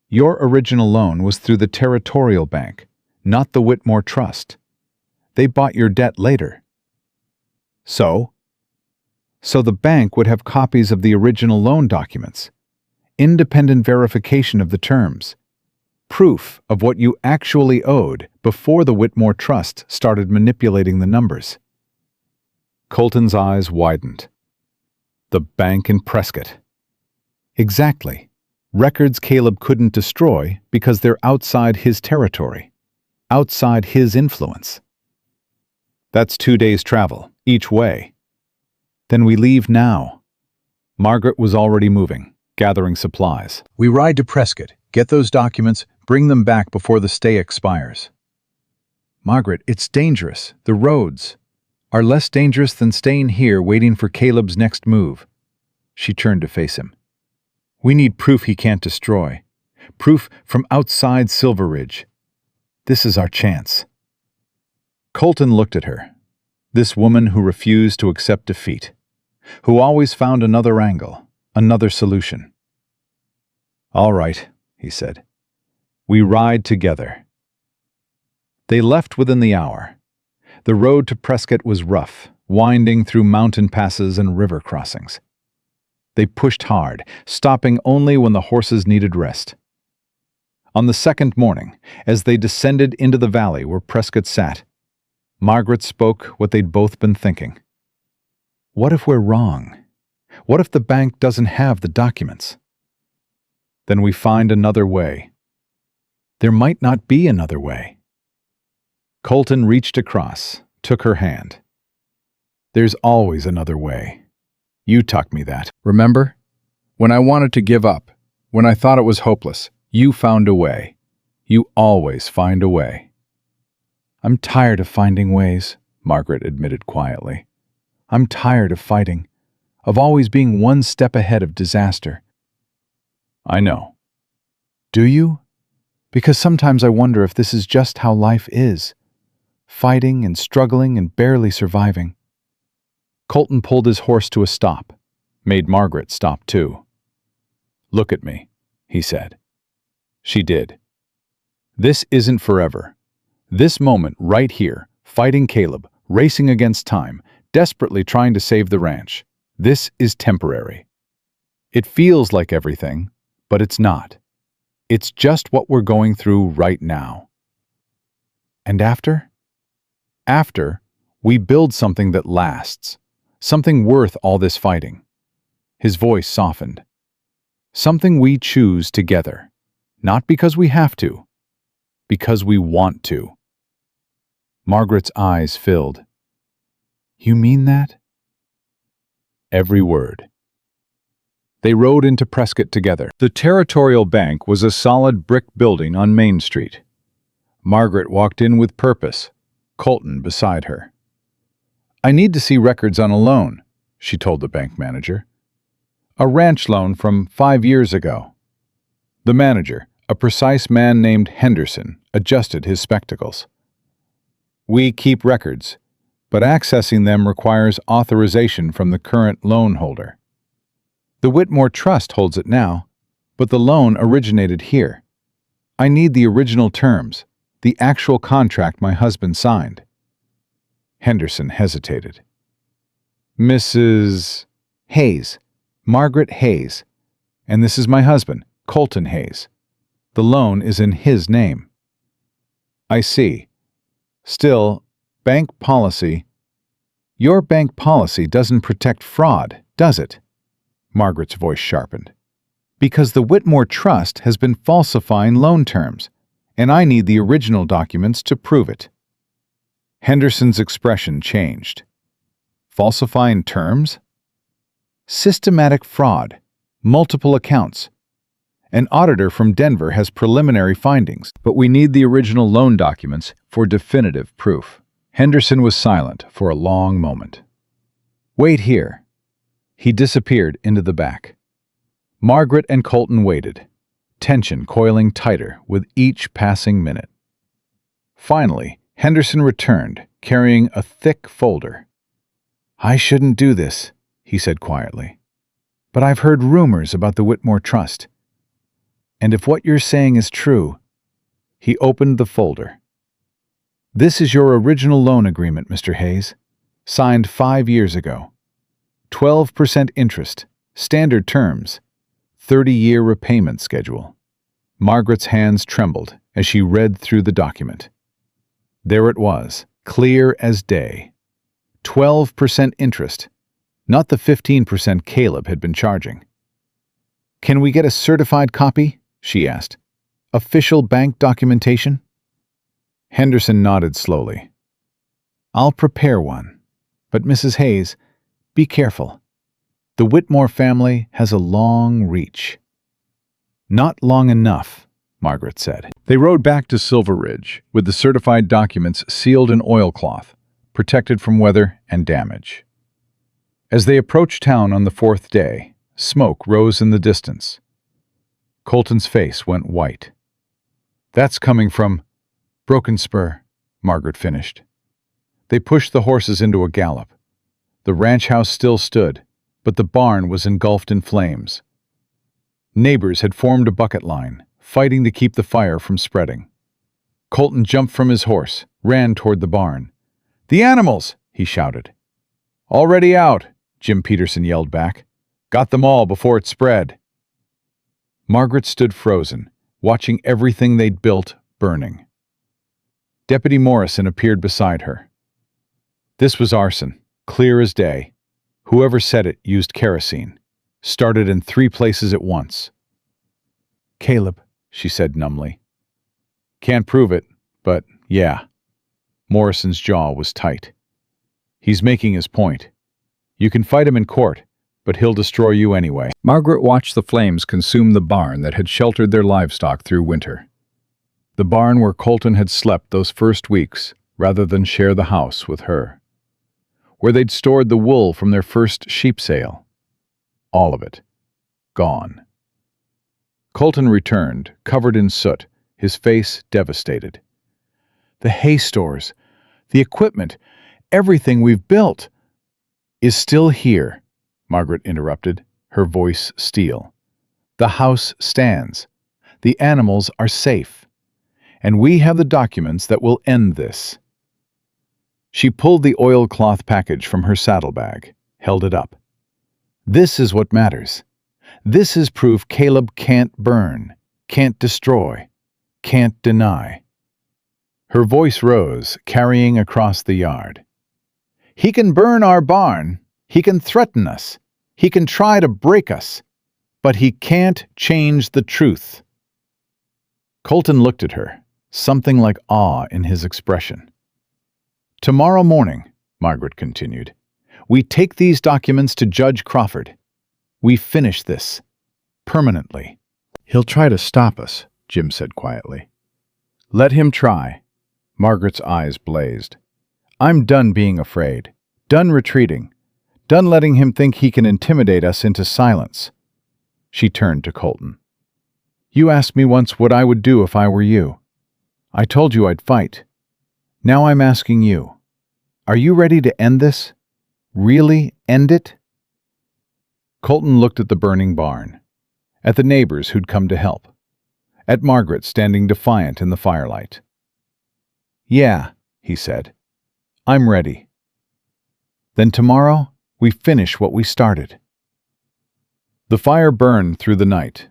Your original loan was through the Territorial Bank, not the Whitmore Trust. They bought your debt later. So? So the bank would have copies of the original loan documents, independent verification of the terms, proof of what you actually owed before the Whitmore Trust started manipulating the numbers. Colton's eyes widened. The bank in Prescott. Exactly. Records Caleb couldn't destroy because they're outside his territory, outside his influence. That's 2 days' travel, each way. Then we leave now. Margaret was already moving, gathering supplies. We ride to Prescott, get those documents, bring them back before the stay expires. Margaret, it's dangerous. The roads are less dangerous than staying here waiting for Caleb's next move. She turned to face him. We need proof he can't destroy. Proof from outside Silver Ridge. This is our chance. Colton looked at her. This woman who refused to accept defeat. Who always found another angle, another solution. All right, he said. We ride together. They left within the hour. The road to Prescott was rough, winding through mountain passes and river crossings. They pushed hard, stopping only when the horses needed rest. On the second morning, as they descended into the valley where Prescott sat, Margaret spoke what they'd both been thinking. What if we're wrong? What if the bank doesn't have the documents? Then we find another way. There might not be another way. Colton reached across, took her hand. There's always another way. You taught me that. Remember? When I wanted to give up, when I thought it was hopeless, you found a way. You always find a way. I'm tired of finding ways, Margaret admitted quietly. I'm tired of fighting, of always being one step ahead of disaster. I know. Do you? Because sometimes I wonder if this is just how life is. Fighting and struggling and barely surviving. Colton pulled his horse to a stop, made Margaret stop too. Look at me, he said. She did. This isn't forever. This moment right here, fighting Caleb, racing against time, desperately trying to save the ranch. This is temporary. It feels like everything, but it's not. It's just what we're going through right now. And after? After, we build something that lasts. Something worth all this fighting. His voice softened. Something we choose together. Not because we have to. Because we want to. Margaret's eyes filled. You mean that? Every word. They rode into Prescott together. The Territorial Bank was a solid brick building on Main Street. Margaret walked in with purpose, Colton beside her. I need to see records on a loan, she told the bank manager. A ranch loan from 5 years ago. The manager, a precise man named Henderson, adjusted his spectacles. We keep records, but accessing them requires authorization from the current loan holder. The Whitmore Trust holds it now, but the loan originated here. I need the original terms, the actual contract my husband signed. Henderson hesitated. Mrs. Hayes, Margaret Hayes, and this is my husband, Colton Hayes. The loan is in his name. I see. Still, bank policy. Your bank policy doesn't protect fraud, does it? Margaret's voice sharpened. Because the Whitmore Trust has been falsifying loan terms, and I need the original documents to prove it. Henderson's expression changed. Falsifying terms? Systematic fraud, multiple accounts. An auditor from Denver has preliminary findings, but we need the original loan documents for definitive proof. Henderson was silent for a long moment. Wait here. He disappeared into the back. Margaret and Colton waited, tension coiling tighter with each passing minute. Finally, Henderson returned, carrying a thick folder. I shouldn't do this, he said quietly. But I've heard rumors about the Whitmore Trust. And if what you're saying is true, he opened the folder. This is your original loan agreement, Mr. Hayes, signed 5 years ago. 12% interest, standard terms, 30-year repayment schedule. Margaret's hands trembled as she read through the document. There it was, clear as day. 12% interest, not the 15% Caleb had been charging. Can we get a certified copy? She asked. Official bank documentation? Henderson nodded slowly. I'll prepare one. But Mrs. Hayes, be careful. The Whitmore family has a long reach. Not long enough, Margaret said. They rode back to Silver Ridge with the certified documents sealed in oilcloth, protected from weather and damage. As they approached town on the 4th day, smoke rose in the distance. Colton's face went white. That's coming from Broken Spur, Margaret finished. They pushed the horses into a gallop. The ranch house still stood, but the barn was engulfed in flames. Neighbors had formed a bucket line, fighting to keep the fire from spreading. Colton jumped from his horse, ran toward the barn. The animals, he shouted. Already out, Jim Peterson yelled back. Got them all before it spread. Margaret stood frozen, watching everything they'd built burning. Deputy Morrison appeared beside her. This was arson, clear as day. Whoever said it used kerosene. Started in 3 places at once. Caleb, she said numbly. Can't prove it, but yeah. Morrison's jaw was tight. He's making his point. You can fight him in court, but he'll destroy you anyway. Margaret watched the flames consume the barn that had sheltered their livestock through winter. The barn where Colton had slept those first weeks, rather than share the house with her. Where they'd stored the wool from their first sheep sale. All of it. Gone. Colton returned, covered in soot, his face devastated. The hay stores, the equipment, everything we've built is still here, Margaret interrupted, her voice steel. The house stands. The animals are safe. And we have the documents that will end this. She pulled the oilcloth package from her saddlebag, held it up. This is what matters. This is proof Caleb can't burn, can't destroy, can't deny. Her voice rose, carrying across the yard. He can burn our barn. He can threaten us. He can try to break us. But he can't change the truth. Colton looked at her, something like awe in his expression. Tomorrow morning, Margaret continued, we take these documents to Judge Crawford. We finish this. Permanently. He'll try to stop us, Jim said quietly. Let him try. Margaret's eyes blazed. I'm done being afraid. Done retreating. Done letting him think he can intimidate us into silence. She turned to Colton. You asked me once what I would do if I were you. I told you I'd fight. Now I'm asking you. Are you ready to end this? Really end it? Colton looked at the burning barn, at the neighbors who'd come to help, at Margaret standing defiant in the firelight. Yeah, he said. I'm ready. Then tomorrow, we finish what we started. The fire burned through the night.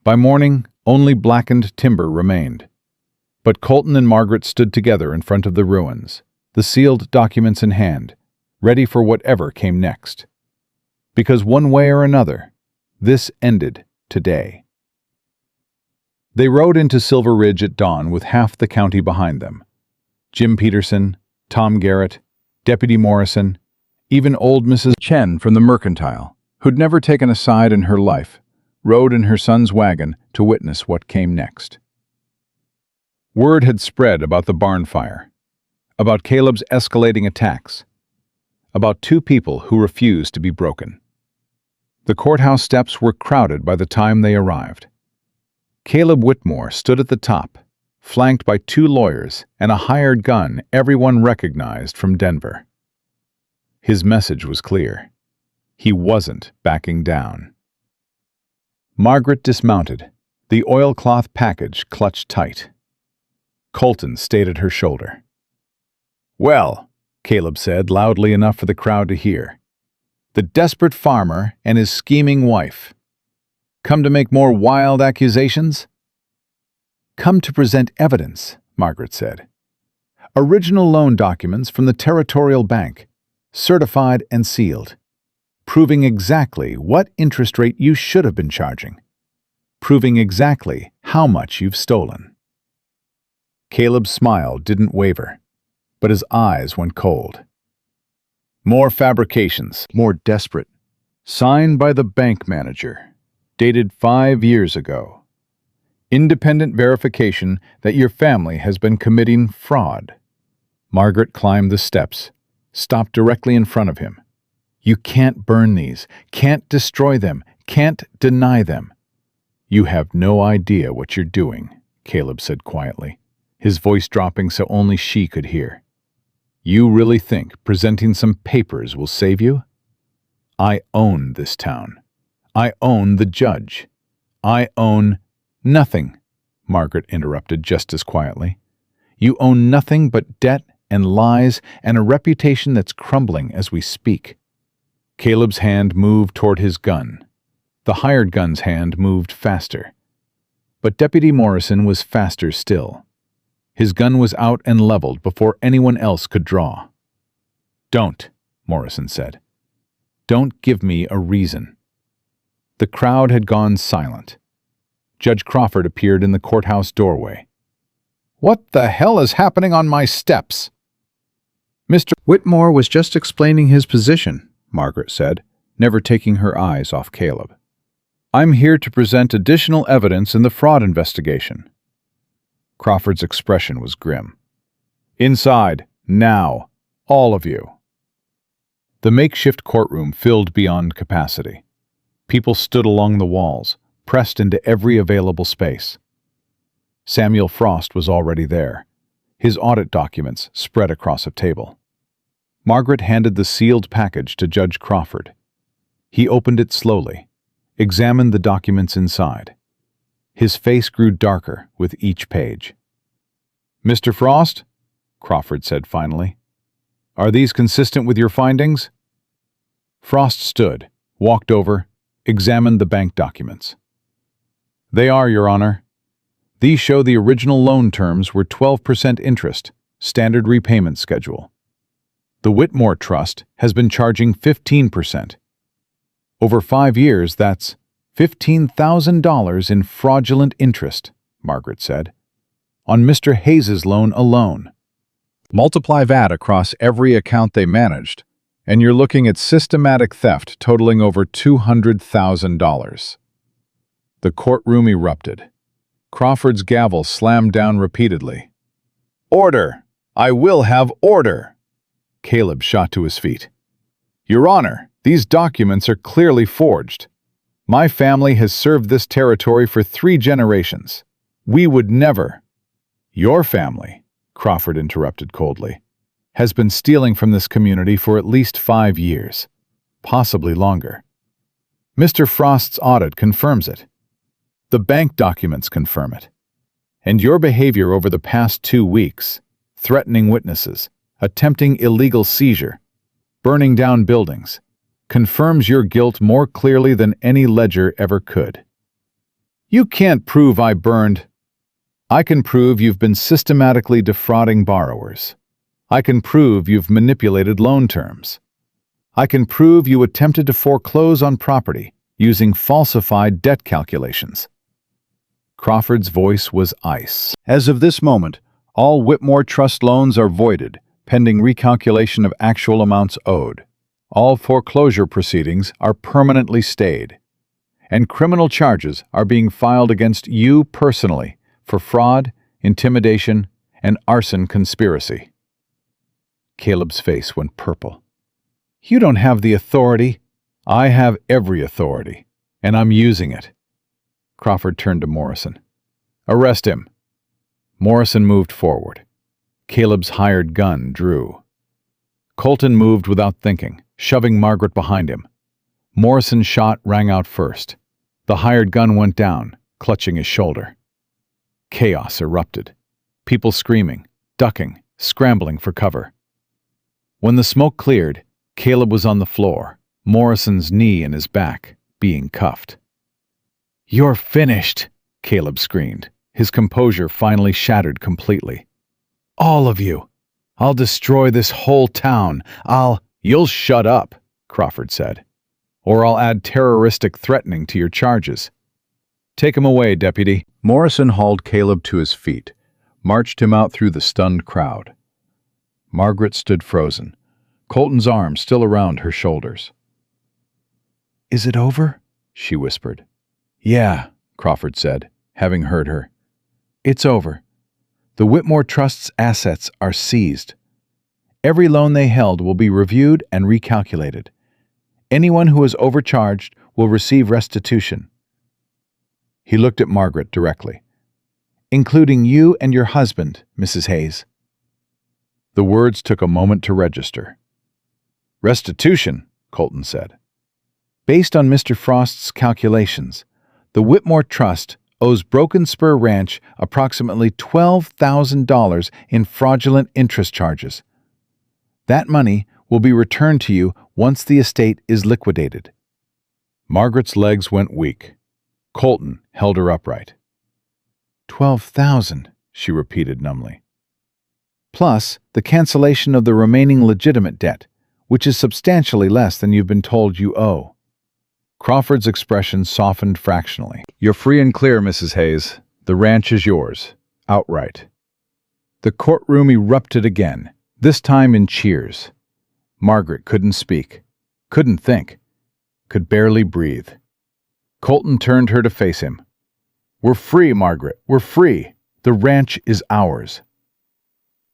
By morning, only blackened timber remained. But Colton and Margaret stood together in front of the ruins, the sealed documents in hand, ready for whatever came next. Because one way or another, this ended today. They rode into Silver Ridge at dawn with half the county behind them. Jim Peterson, Tom Garrett, Deputy Morrison, even old Mrs. Chen from the Mercantile, who'd never taken a side in her life, rode in her son's wagon to witness what came next. Word had spread about the barn fire, about Caleb's escalating attacks, about two people who refused to be broken. The courthouse steps were crowded by the time they arrived. Caleb Whitmore stood at the top, flanked by two lawyers and a hired gun everyone recognized from Denver. His message was clear. He wasn't backing down. Margaret dismounted, the oilcloth package clutched tight. Colton stayed at her shoulder. Well, Caleb said loudly enough for the crowd to hear. The desperate farmer and his scheming wife. Come to make more wild accusations? Come to present evidence, Margaret said. Original loan documents from the Territorial Bank, certified and sealed, proving exactly what interest rate you should have been charging, proving exactly how much you've stolen. Caleb's smile didn't waver, but his eyes went cold. More fabrications, more desperate, signed by the bank manager, dated 5 years ago. Independent verification that your family has been committing fraud. Margaret climbed the steps, stopped directly in front of him. You can't burn these, can't destroy them, can't deny them. You have no idea what you're doing, Caleb said quietly, his voice dropping so only she could hear. You really think presenting some papers will save you? I own this town. I own the judge. I own nothing, Margaret interrupted just as quietly. You own nothing but debt and lies and a reputation that's crumbling as we speak. Caleb's hand moved toward his gun. The hired gun's hand moved faster. But Deputy Morrison was faster still. His gun was out and leveled before anyone else could draw. Don't, Morrison said. Don't give me a reason. The crowd had gone silent. Judge Crawford appeared in the courthouse doorway. What the hell is happening on my steps? Mr. Whitmore was just explaining his position, Margaret said, never taking her eyes off Caleb. I'm here to present additional evidence in the fraud investigation. Crawford's expression was grim. Inside, now, all of you. The makeshift courtroom filled beyond capacity. People stood along the walls, pressed into every available space. Samuel Frost was already there, his audit documents spread across a table. Margaret handed the sealed package to Judge Crawford. He opened it slowly, examined the documents inside. His face grew darker with each page. Mr. Frost, Crawford said finally, are these consistent with your findings? Frost stood, walked over, examined the bank documents. They are, Your Honor. These show the original loan terms were 12% interest, standard repayment schedule. The Whitmore Trust has been charging 15%. Over 5 years, that's $15,000 in fraudulent interest, Margaret said, on Mr. Hayes's loan alone. Multiply that across every account they managed, and you're looking at systematic theft totaling over $200,000. The courtroom erupted. Crawford's gavel slammed down repeatedly. Order! I will have order! Caleb shot to his feet. Your Honor, these documents are clearly forged. My family has served this territory for 3 generations. We would never—" "Your family," Crawford interrupted coldly, "has been stealing from this community for at least 5 years, possibly longer. Mr. Frost's audit confirms it. The bank documents confirm it. And your behavior over the past 2 weeks, threatening witnesses, attempting illegal seizure, burning down buildings, confirms your guilt more clearly than any ledger ever could. You can't prove I burned. I can prove you've been systematically defrauding borrowers. I can prove you've manipulated loan terms. I can prove you attempted to foreclose on property using falsified debt calculations." Crawford's voice was ice. As of this moment, all Whitmore Trust loans are voided, pending recalculation of actual amounts owed. All foreclosure proceedings are permanently stayed, and criminal charges are being filed against you personally for fraud, intimidation, and arson conspiracy. Caleb's face went purple. "You don't have the authority." "I have every authority, and I'm using it." Crawford turned to Morrison. "Arrest him." Morrison moved forward. Caleb's hired gun drew. Colton moved without thinking, shoving Margaret behind him. Morrison's shot rang out first. The hired gun went down, clutching his shoulder. Chaos erupted. People screaming, ducking, scrambling for cover. When the smoke cleared, Caleb was on the floor, Morrison's knee in his back, being cuffed. "You're finished," Caleb screamed, his composure finally shattered completely. "All of you. I'll destroy this whole town. You'll shut up," Crawford said, "or I'll add terroristic threatening to your charges. Take him away, deputy." Morrison hauled Caleb to his feet, marched him out through the stunned crowd. Margaret stood frozen, Colton's arm still around her shoulders. "Is it over?" she whispered. "Yeah," Crawford said, having heard her. "It's over. The Whitmore Trust's assets are seized. Every loan they held will be reviewed and recalculated. Anyone who is overcharged will receive restitution." He looked at Margaret directly. "Including you and your husband, Mrs. Hayes." The words took a moment to register. "Restitution," Colton said. "Based on Mr. Frost's calculations, the Whitmore Trust owes Broken Spur Ranch approximately $12,000 in fraudulent interest charges. That money will be returned to you once the estate is liquidated." Margaret's legs went weak. Colton held her upright. 12,000, she repeated numbly. "Plus the cancellation of the remaining legitimate debt, which is substantially less than you've been told you owe." Crawford's expression softened fractionally. "You're free and clear, Mrs. Hayes. The ranch is yours, outright." The courtroom erupted again, this time in cheers. Margaret couldn't speak, couldn't think, could barely breathe. Colton turned her to face him. "We're free, Margaret, we're free. The ranch is ours."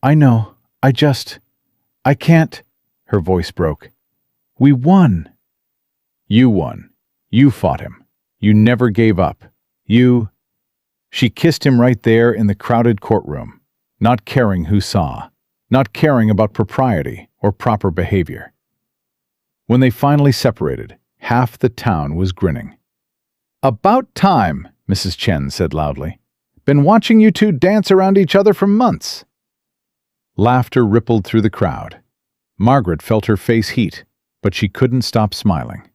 "I know, I can't," her voice broke. "We won." "You won. You fought him. You never gave up. You—" She kissed him right there in the crowded courtroom, not caring who saw, not caring about propriety or proper behavior. When they finally separated, half the town was grinning. "About time," Mrs. Chen said loudly. "Been watching you two dance around each other for months." Laughter rippled through the crowd. Margaret felt her face heat, but she couldn't stop smiling.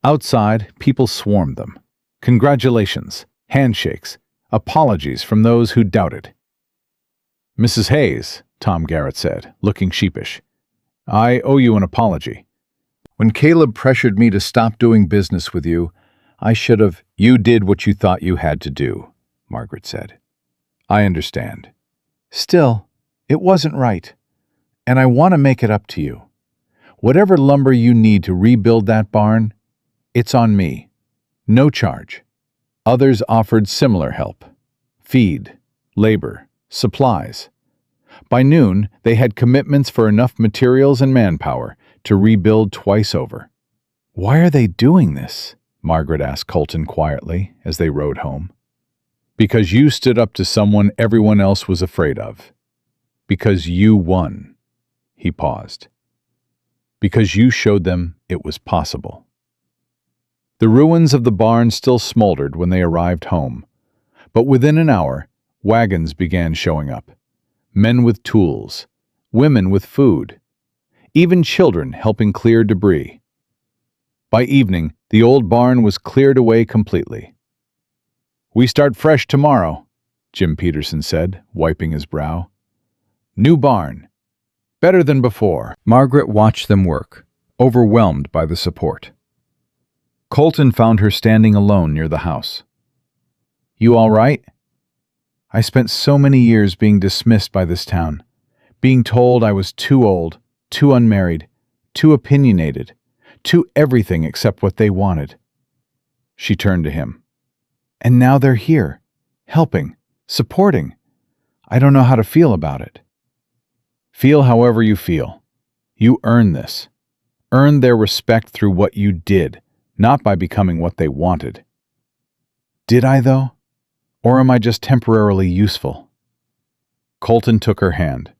Outside, people swarmed them. Congratulations, handshakes, apologies from those who doubted. "Mrs. Hayes," Tom Garrett said, looking sheepish, "I owe you an apology. When Caleb pressured me to stop doing business with you, I should have—" "You did what you thought you had to do," Margaret said. "I understand. Still, it wasn't right, and I want to make it up to you. Whatever lumber you need to rebuild that barn, it's on me. No charge." Others offered similar help. Feed, labor, supplies. By noon, they had commitments for enough materials and manpower to rebuild twice over. "Why are they doing this?" Margaret asked Colton quietly as they rode home. "Because you stood up to someone everyone else was afraid of. Because you won." He paused. "Because you showed them it was possible." The ruins of the barn still smoldered when they arrived home, but within an hour, wagons began showing up. Men with tools, women with food, even children helping clear debris. By evening, the old barn was cleared away completely. "We start fresh tomorrow," Jim Peterson said, wiping his brow. "New barn. Better than before." Margaret watched them work, overwhelmed by the support. Colton found her standing alone near the house. "You all right?" "I spent so many years being dismissed by this town, being told I was too old, too unmarried, too opinionated, too everything except what they wanted." She turned to him. "And now they're here, helping, supporting. I don't know how to feel about it." "Feel however you feel. You earned this. Earned their respect through what you did, not by becoming what they wanted." "Did I, though? Or am I just temporarily useful?" Colton took her hand.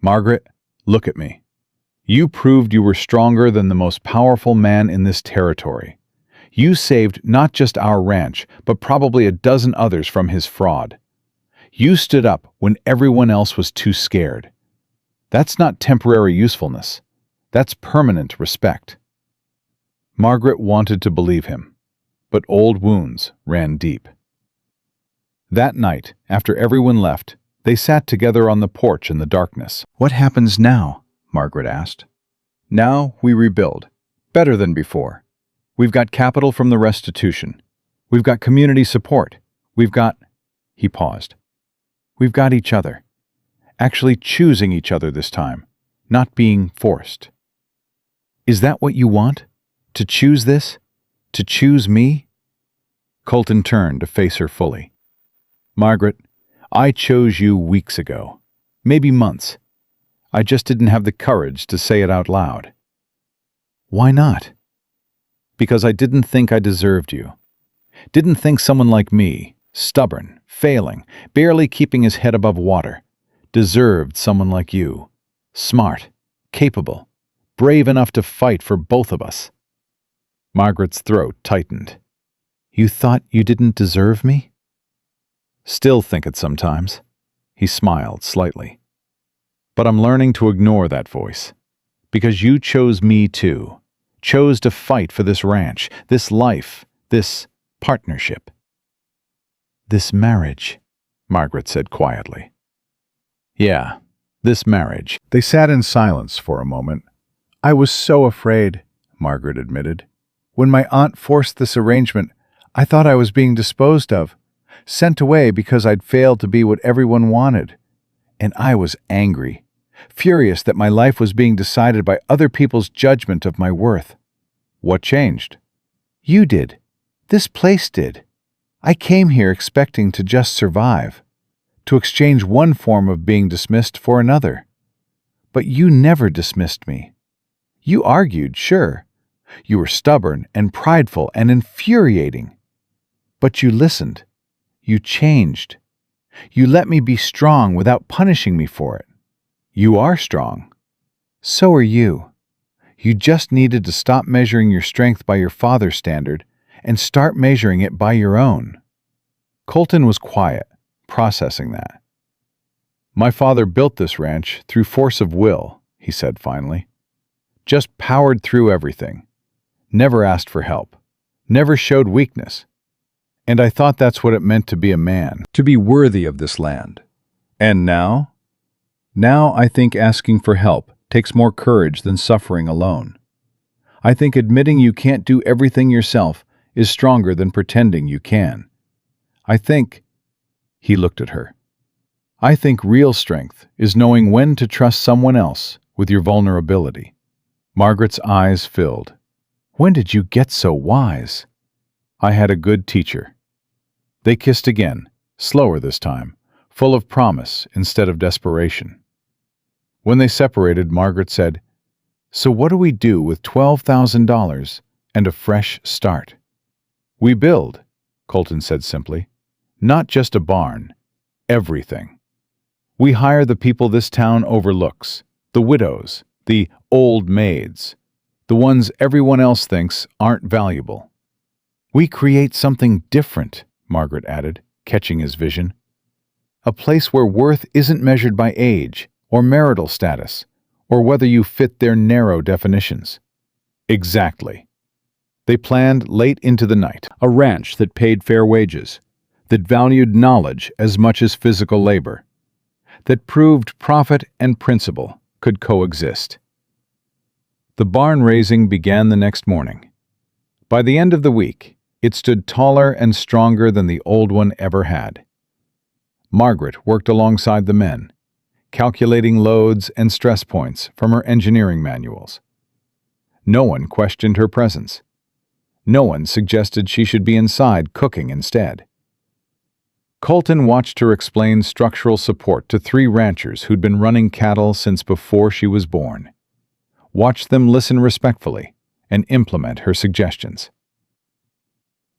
"Margaret, look at me. You proved you were stronger than the most powerful man in this territory. You saved not just our ranch, but probably a dozen others from his fraud. You stood up when everyone else was too scared. That's not temporary usefulness. That's permanent respect." Margaret wanted to believe him, but old wounds ran deep. That night, after everyone left, they sat together on the porch in the darkness. "What happens now?" Margaret asked. "Now we rebuild. Better than before. We've got capital from the restitution. We've got community support. We've got—" He paused. "We've got each other. Actually choosing each other this time, not being forced." "Is that what you want? To choose this? To choose me?" Colton turned to face her fully. "Margaret, I chose you weeks ago. Maybe months. I just didn't have the courage to say it out loud." "Why not?" "Because I didn't think I deserved you. Didn't think someone like me, stubborn, failing, barely keeping his head above water, deserved someone like you. Smart, capable, brave enough to fight for both of us." Margaret's throat tightened. "You thought you didn't deserve me?" "Still think it sometimes." He smiled slightly. "But I'm learning to ignore that voice. Because you chose me too. Chose to fight for this ranch, this life, this partnership." "This marriage," Margaret said quietly. "Yeah, this marriage." They sat in silence for a moment. "I was so afraid," Margaret admitted. "When my aunt forced this arrangement, I thought I was being disposed of, sent away because I'd failed to be what everyone wanted. And I was angry, furious that my life was being decided by other people's judgment of my worth." "What changed?" "You did. This place did. I came here expecting to just survive, to exchange one form of being dismissed for another. But you never dismissed me. You argued, sure. You were stubborn and prideful and infuriating. But you listened. You changed. You let me be strong without punishing me for it. You are strong. So are you. You just needed to stop measuring your strength by your father's standard and start measuring it by your own." Colton was quiet, processing that. "My father built this ranch through force of will," he said finally. "Just powered through everything. Never asked for help. Never showed weakness. And I thought that's what it meant to be a man. To be worthy of this land. And now? Now I think asking for help takes more courage than suffering alone. I think admitting you can't do everything yourself is stronger than pretending you can. I think—" He looked at her. "I think real strength is knowing when to trust someone else with your vulnerability." Margaret's eyes filled. "When did you get so wise?" "I had a good teacher." They kissed again, slower this time, full of promise instead of desperation. When they separated, Margaret said, So what do we do with $12,000 and a fresh start? We build, Colton said simply. Not just a barn, everything. We hire the people this town overlooks, the widows, the old maids, the ones everyone else thinks aren't valuable. We create something different, Margaret added, catching his vision. A place where worth isn't measured by age or marital status, or whether you fit their narrow definitions. Exactly. They planned late into the night. A ranch that paid fair wages, that valued knowledge as much as physical labor, that proved profit and principle could coexist. The barn raising began the next morning. By the end of the week, it stood taller and stronger than the old one ever had. Margaret worked alongside the men, calculating loads and stress points from her engineering manuals. No one questioned her presence. No one suggested she should be inside cooking instead. Colton watched her explain structural support to 3 ranchers who'd been running cattle since before she was born. Watched them listen respectfully and implement her suggestions.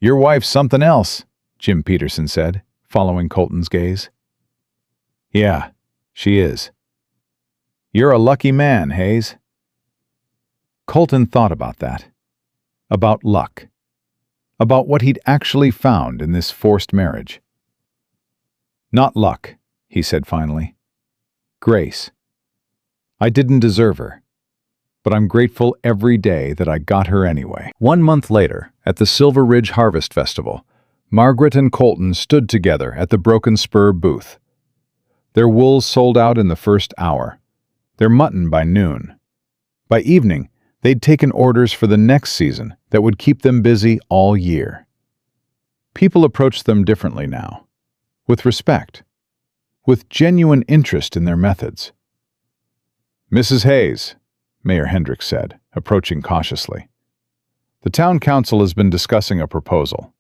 "Your wife's something else," Jim Peterson said, following Colton's gaze. "Yeah, she is. You're a lucky man, Hayes." Colton thought about that. About luck. About what he'd actually found in this forced marriage. "Not luck," he said finally. "Grace. I didn't deserve her, but I'm grateful every day that I got her anyway." 1 month later, at the Silver Ridge Harvest Festival, Margaret and Colton stood together at the Broken Spur booth. Their wool sold out in the first hour, their mutton by noon. By evening, they'd taken orders for the next season that would keep them busy all year. People approached them differently now, with respect, with genuine interest in their methods. "Mrs. Hayes," Mayor Hendricks said, approaching cautiously, "the town council has been discussing a proposal.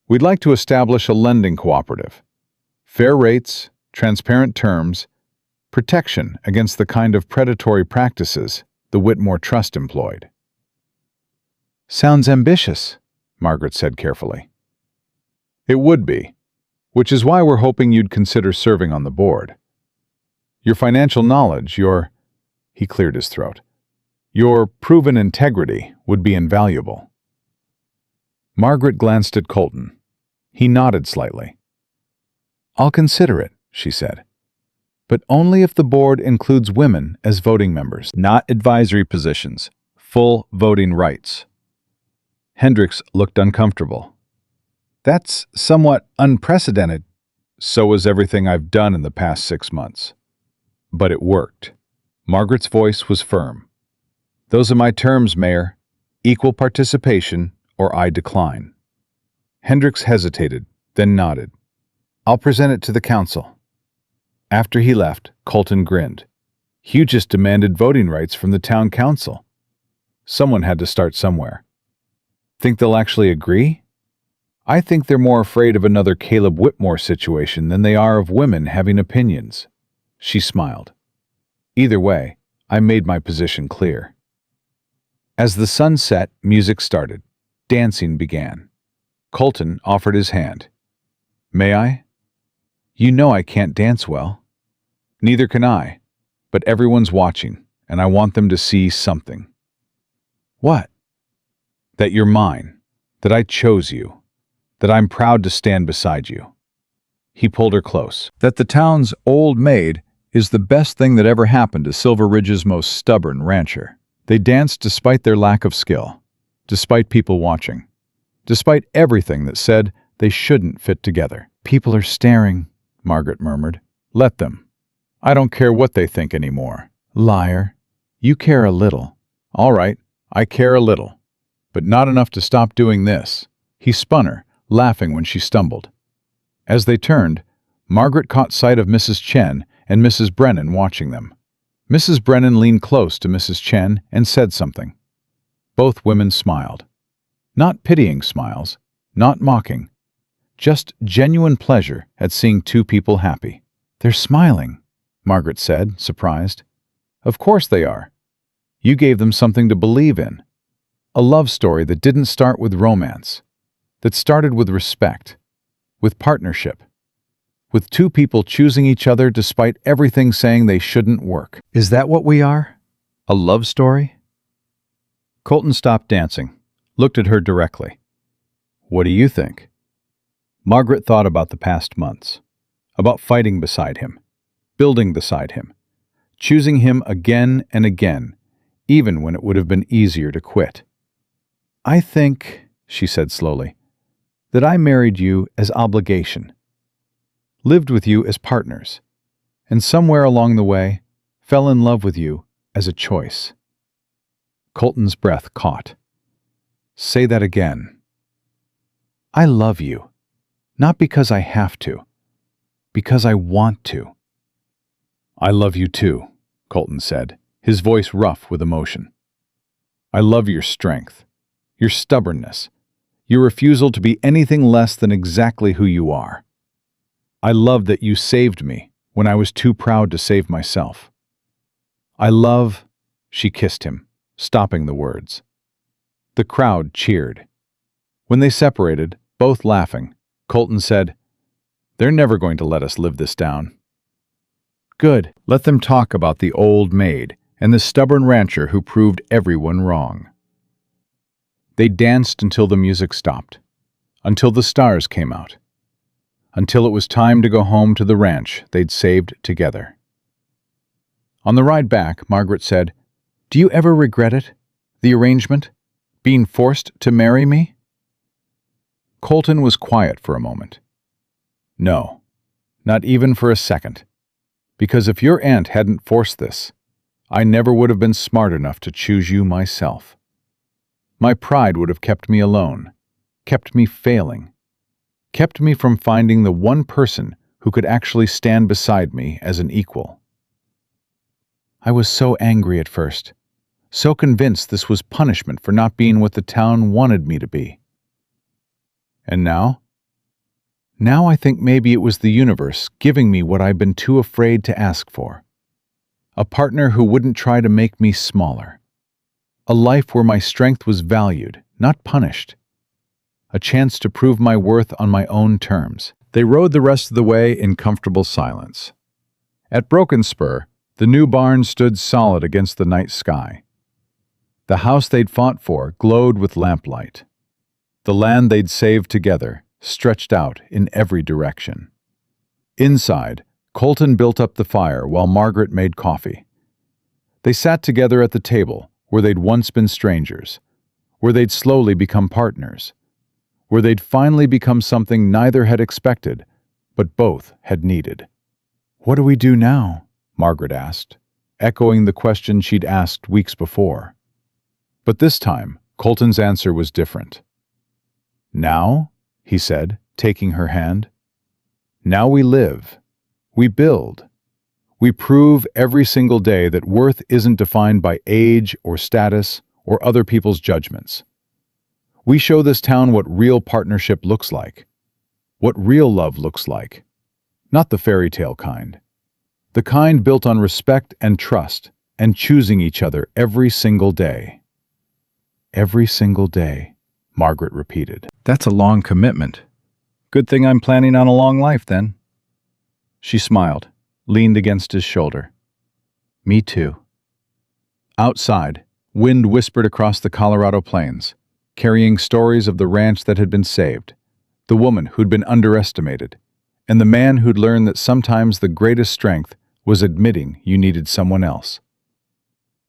We'd like to establish a lending cooperative. Fair rates, transparent terms, protection against the kind of predatory practices the Whitmore Trust employed." "Sounds ambitious," Margaret said carefully. "It would be, which is why we're hoping you'd consider serving on the board. Your financial knowledge, he cleared his throat, your proven integrity would be invaluable." Margaret glanced at Colton. He nodded slightly. "I'll consider it," she said, "but only if the board includes women as voting members, not advisory positions, full voting rights." Hendricks looked uncomfortable. "That's somewhat unprecedented." "So was everything I've done in the past 6 months. But it worked." Margaret's voice was firm. "Those are my terms, Mayor. Equal participation or I decline." Hendricks hesitated, then nodded. "I'll present it to the council." After he left, Colton grinned. "You just demanded voting rights from the town council." Someone had to start somewhere. "Think they'll actually agree?" "I think they're more afraid of another Caleb Whitmore situation than they are of women having opinions." She smiled. "Either way, I made my position clear." As the sun set, music started. Dancing began. Colton offered his hand. "May I?" "You know I can't dance well." "Neither can I, but everyone's watching, and I want them to see something." "What?" "That you're mine, that I chose you, that I'm proud to stand beside you." He pulled her close. "That the town's old maid is the best thing that ever happened to Silver Ridge's most stubborn rancher." They danced despite their lack of skill, despite people watching, despite everything that said they shouldn't fit together. "People are staring," Margaret murmured. "Let them. I don't care what they think anymore." "Liar. You care a little." "All right, I care a little, but not enough to stop doing this." He spun her, laughing when she stumbled. As they turned, Margaret caught sight of Mrs. Chen and Mrs. Brennan watching them. Mrs. Brennan leaned close to Mrs. Chen and said something. Both women smiled. Not pitying smiles, not mocking, just genuine pleasure at seeing 2 people happy. "They're smiling," Margaret said, surprised. "Of course they are. You gave them something to believe in. A love story that didn't start with romance, that started with respect, with partnership, with two people choosing each other despite everything saying they shouldn't work. Is that what we are? A love story? Colton stopped dancing, looked at her directly. What do you think? Margaret thought about the past months, about fighting beside him, building beside him, choosing him again and again, even when it would have been easier to quit. I think, she said slowly, that I married you as obligation, lived with you as partners, and somewhere along the way, fell in love with you as a choice. Colton's breath caught. Say that again. I love you, not because I have to, because I want to. I love you too, Colton said, his voice rough with emotion. I love your strength, your stubbornness, your refusal to be anything less than exactly who you are. I love that you saved me when I was too proud to save myself. I love, she kissed him, stopping the words. The crowd cheered. When they separated, both laughing, Colton said, They're never going to let us live this down. Good, let them talk about the old maid and the stubborn rancher who proved everyone wrong. They danced until the music stopped, until the stars came out, until it was time to go home to the ranch they'd saved together. On the ride back, Margaret said, Do you ever regret it? The arrangement? Being forced to marry me? Colton was quiet for a moment. No, not even for a second. Because if your aunt hadn't forced this, I never would have been smart enough to choose you myself. My pride would have kept me alone, kept me failing, kept me from finding the one person who could actually stand beside me as an equal. I was so angry at first, so convinced this was punishment for not being what the town wanted me to be. And now? Now I think maybe it was the universe giving me what I've been too afraid to ask for. A partner who wouldn't try to make me smaller. A life where my strength was valued, not punished. A chance to prove my worth on my own terms. They rode the rest of the way in comfortable silence. At Broken Spur, the new barn stood solid against the night sky. The house they'd fought for glowed with lamplight. The land they'd saved together stretched out in every direction. Inside, Colton built up the fire while Margaret made coffee. They sat together at the table where they'd once been strangers, where they'd slowly become partners, where they'd finally become something neither had expected, but both had needed. What do we do now? Margaret asked, echoing the question she'd asked weeks before. But this time, Colton's answer was different. Now, he said, taking her hand. Now we live. We build. We prove every single day that worth isn't defined by age or status or other people's judgments. We show this town what real partnership looks like, what real love looks like, not the fairy tale kind. The kind built on respect and trust and choosing each other every single day. Every single day, Margaret repeated. That's a long commitment. Good thing I'm planning on a long life, then. She smiled, leaned against his shoulder. Me too. Outside, wind whispered across the Colorado plains, carrying stories of the ranch that had been saved, the woman who'd been underestimated, and the man who'd learned that sometimes the greatest strength was admitting you needed someone else.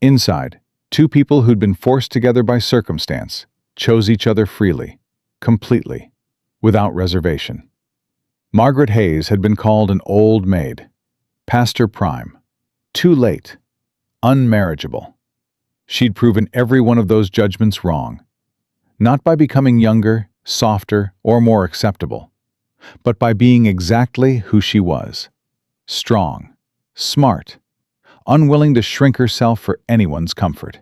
Inside, two people who'd been forced together by circumstance chose each other freely, completely, without reservation. Margaret Hayes had been called an old maid, past her prime, too late, unmarriageable. She'd proven every one of those judgments wrong, not by becoming younger, softer, or more acceptable, but by being exactly who she was, strong, smart, unwilling to shrink herself for anyone's comfort.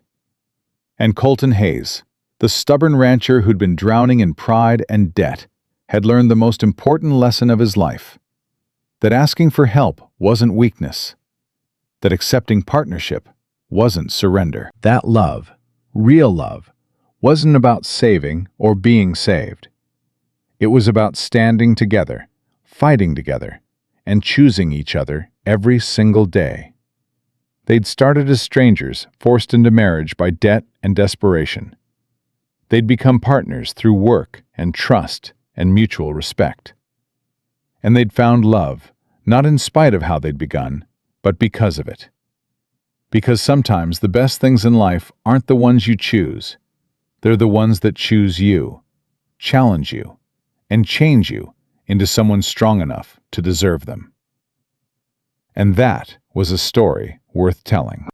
And Colton Hayes, the stubborn rancher who'd been drowning in pride and debt, had learned the most important lesson of his life, that asking for help wasn't weakness, that accepting partnership wasn't surrender. That love, real love, wasn't about saving or being saved. It was about standing together, fighting together, and choosing each other every single day. They'd started as strangers, forced into marriage by debt and desperation. They'd become partners through work and trust and mutual respect. And they'd found love, not in spite of how they'd begun, but because of it. Because sometimes the best things in life aren't the ones you choose. They're the ones that choose you, challenge you, and change you into someone strong enough to deserve them. And that was a story worth telling.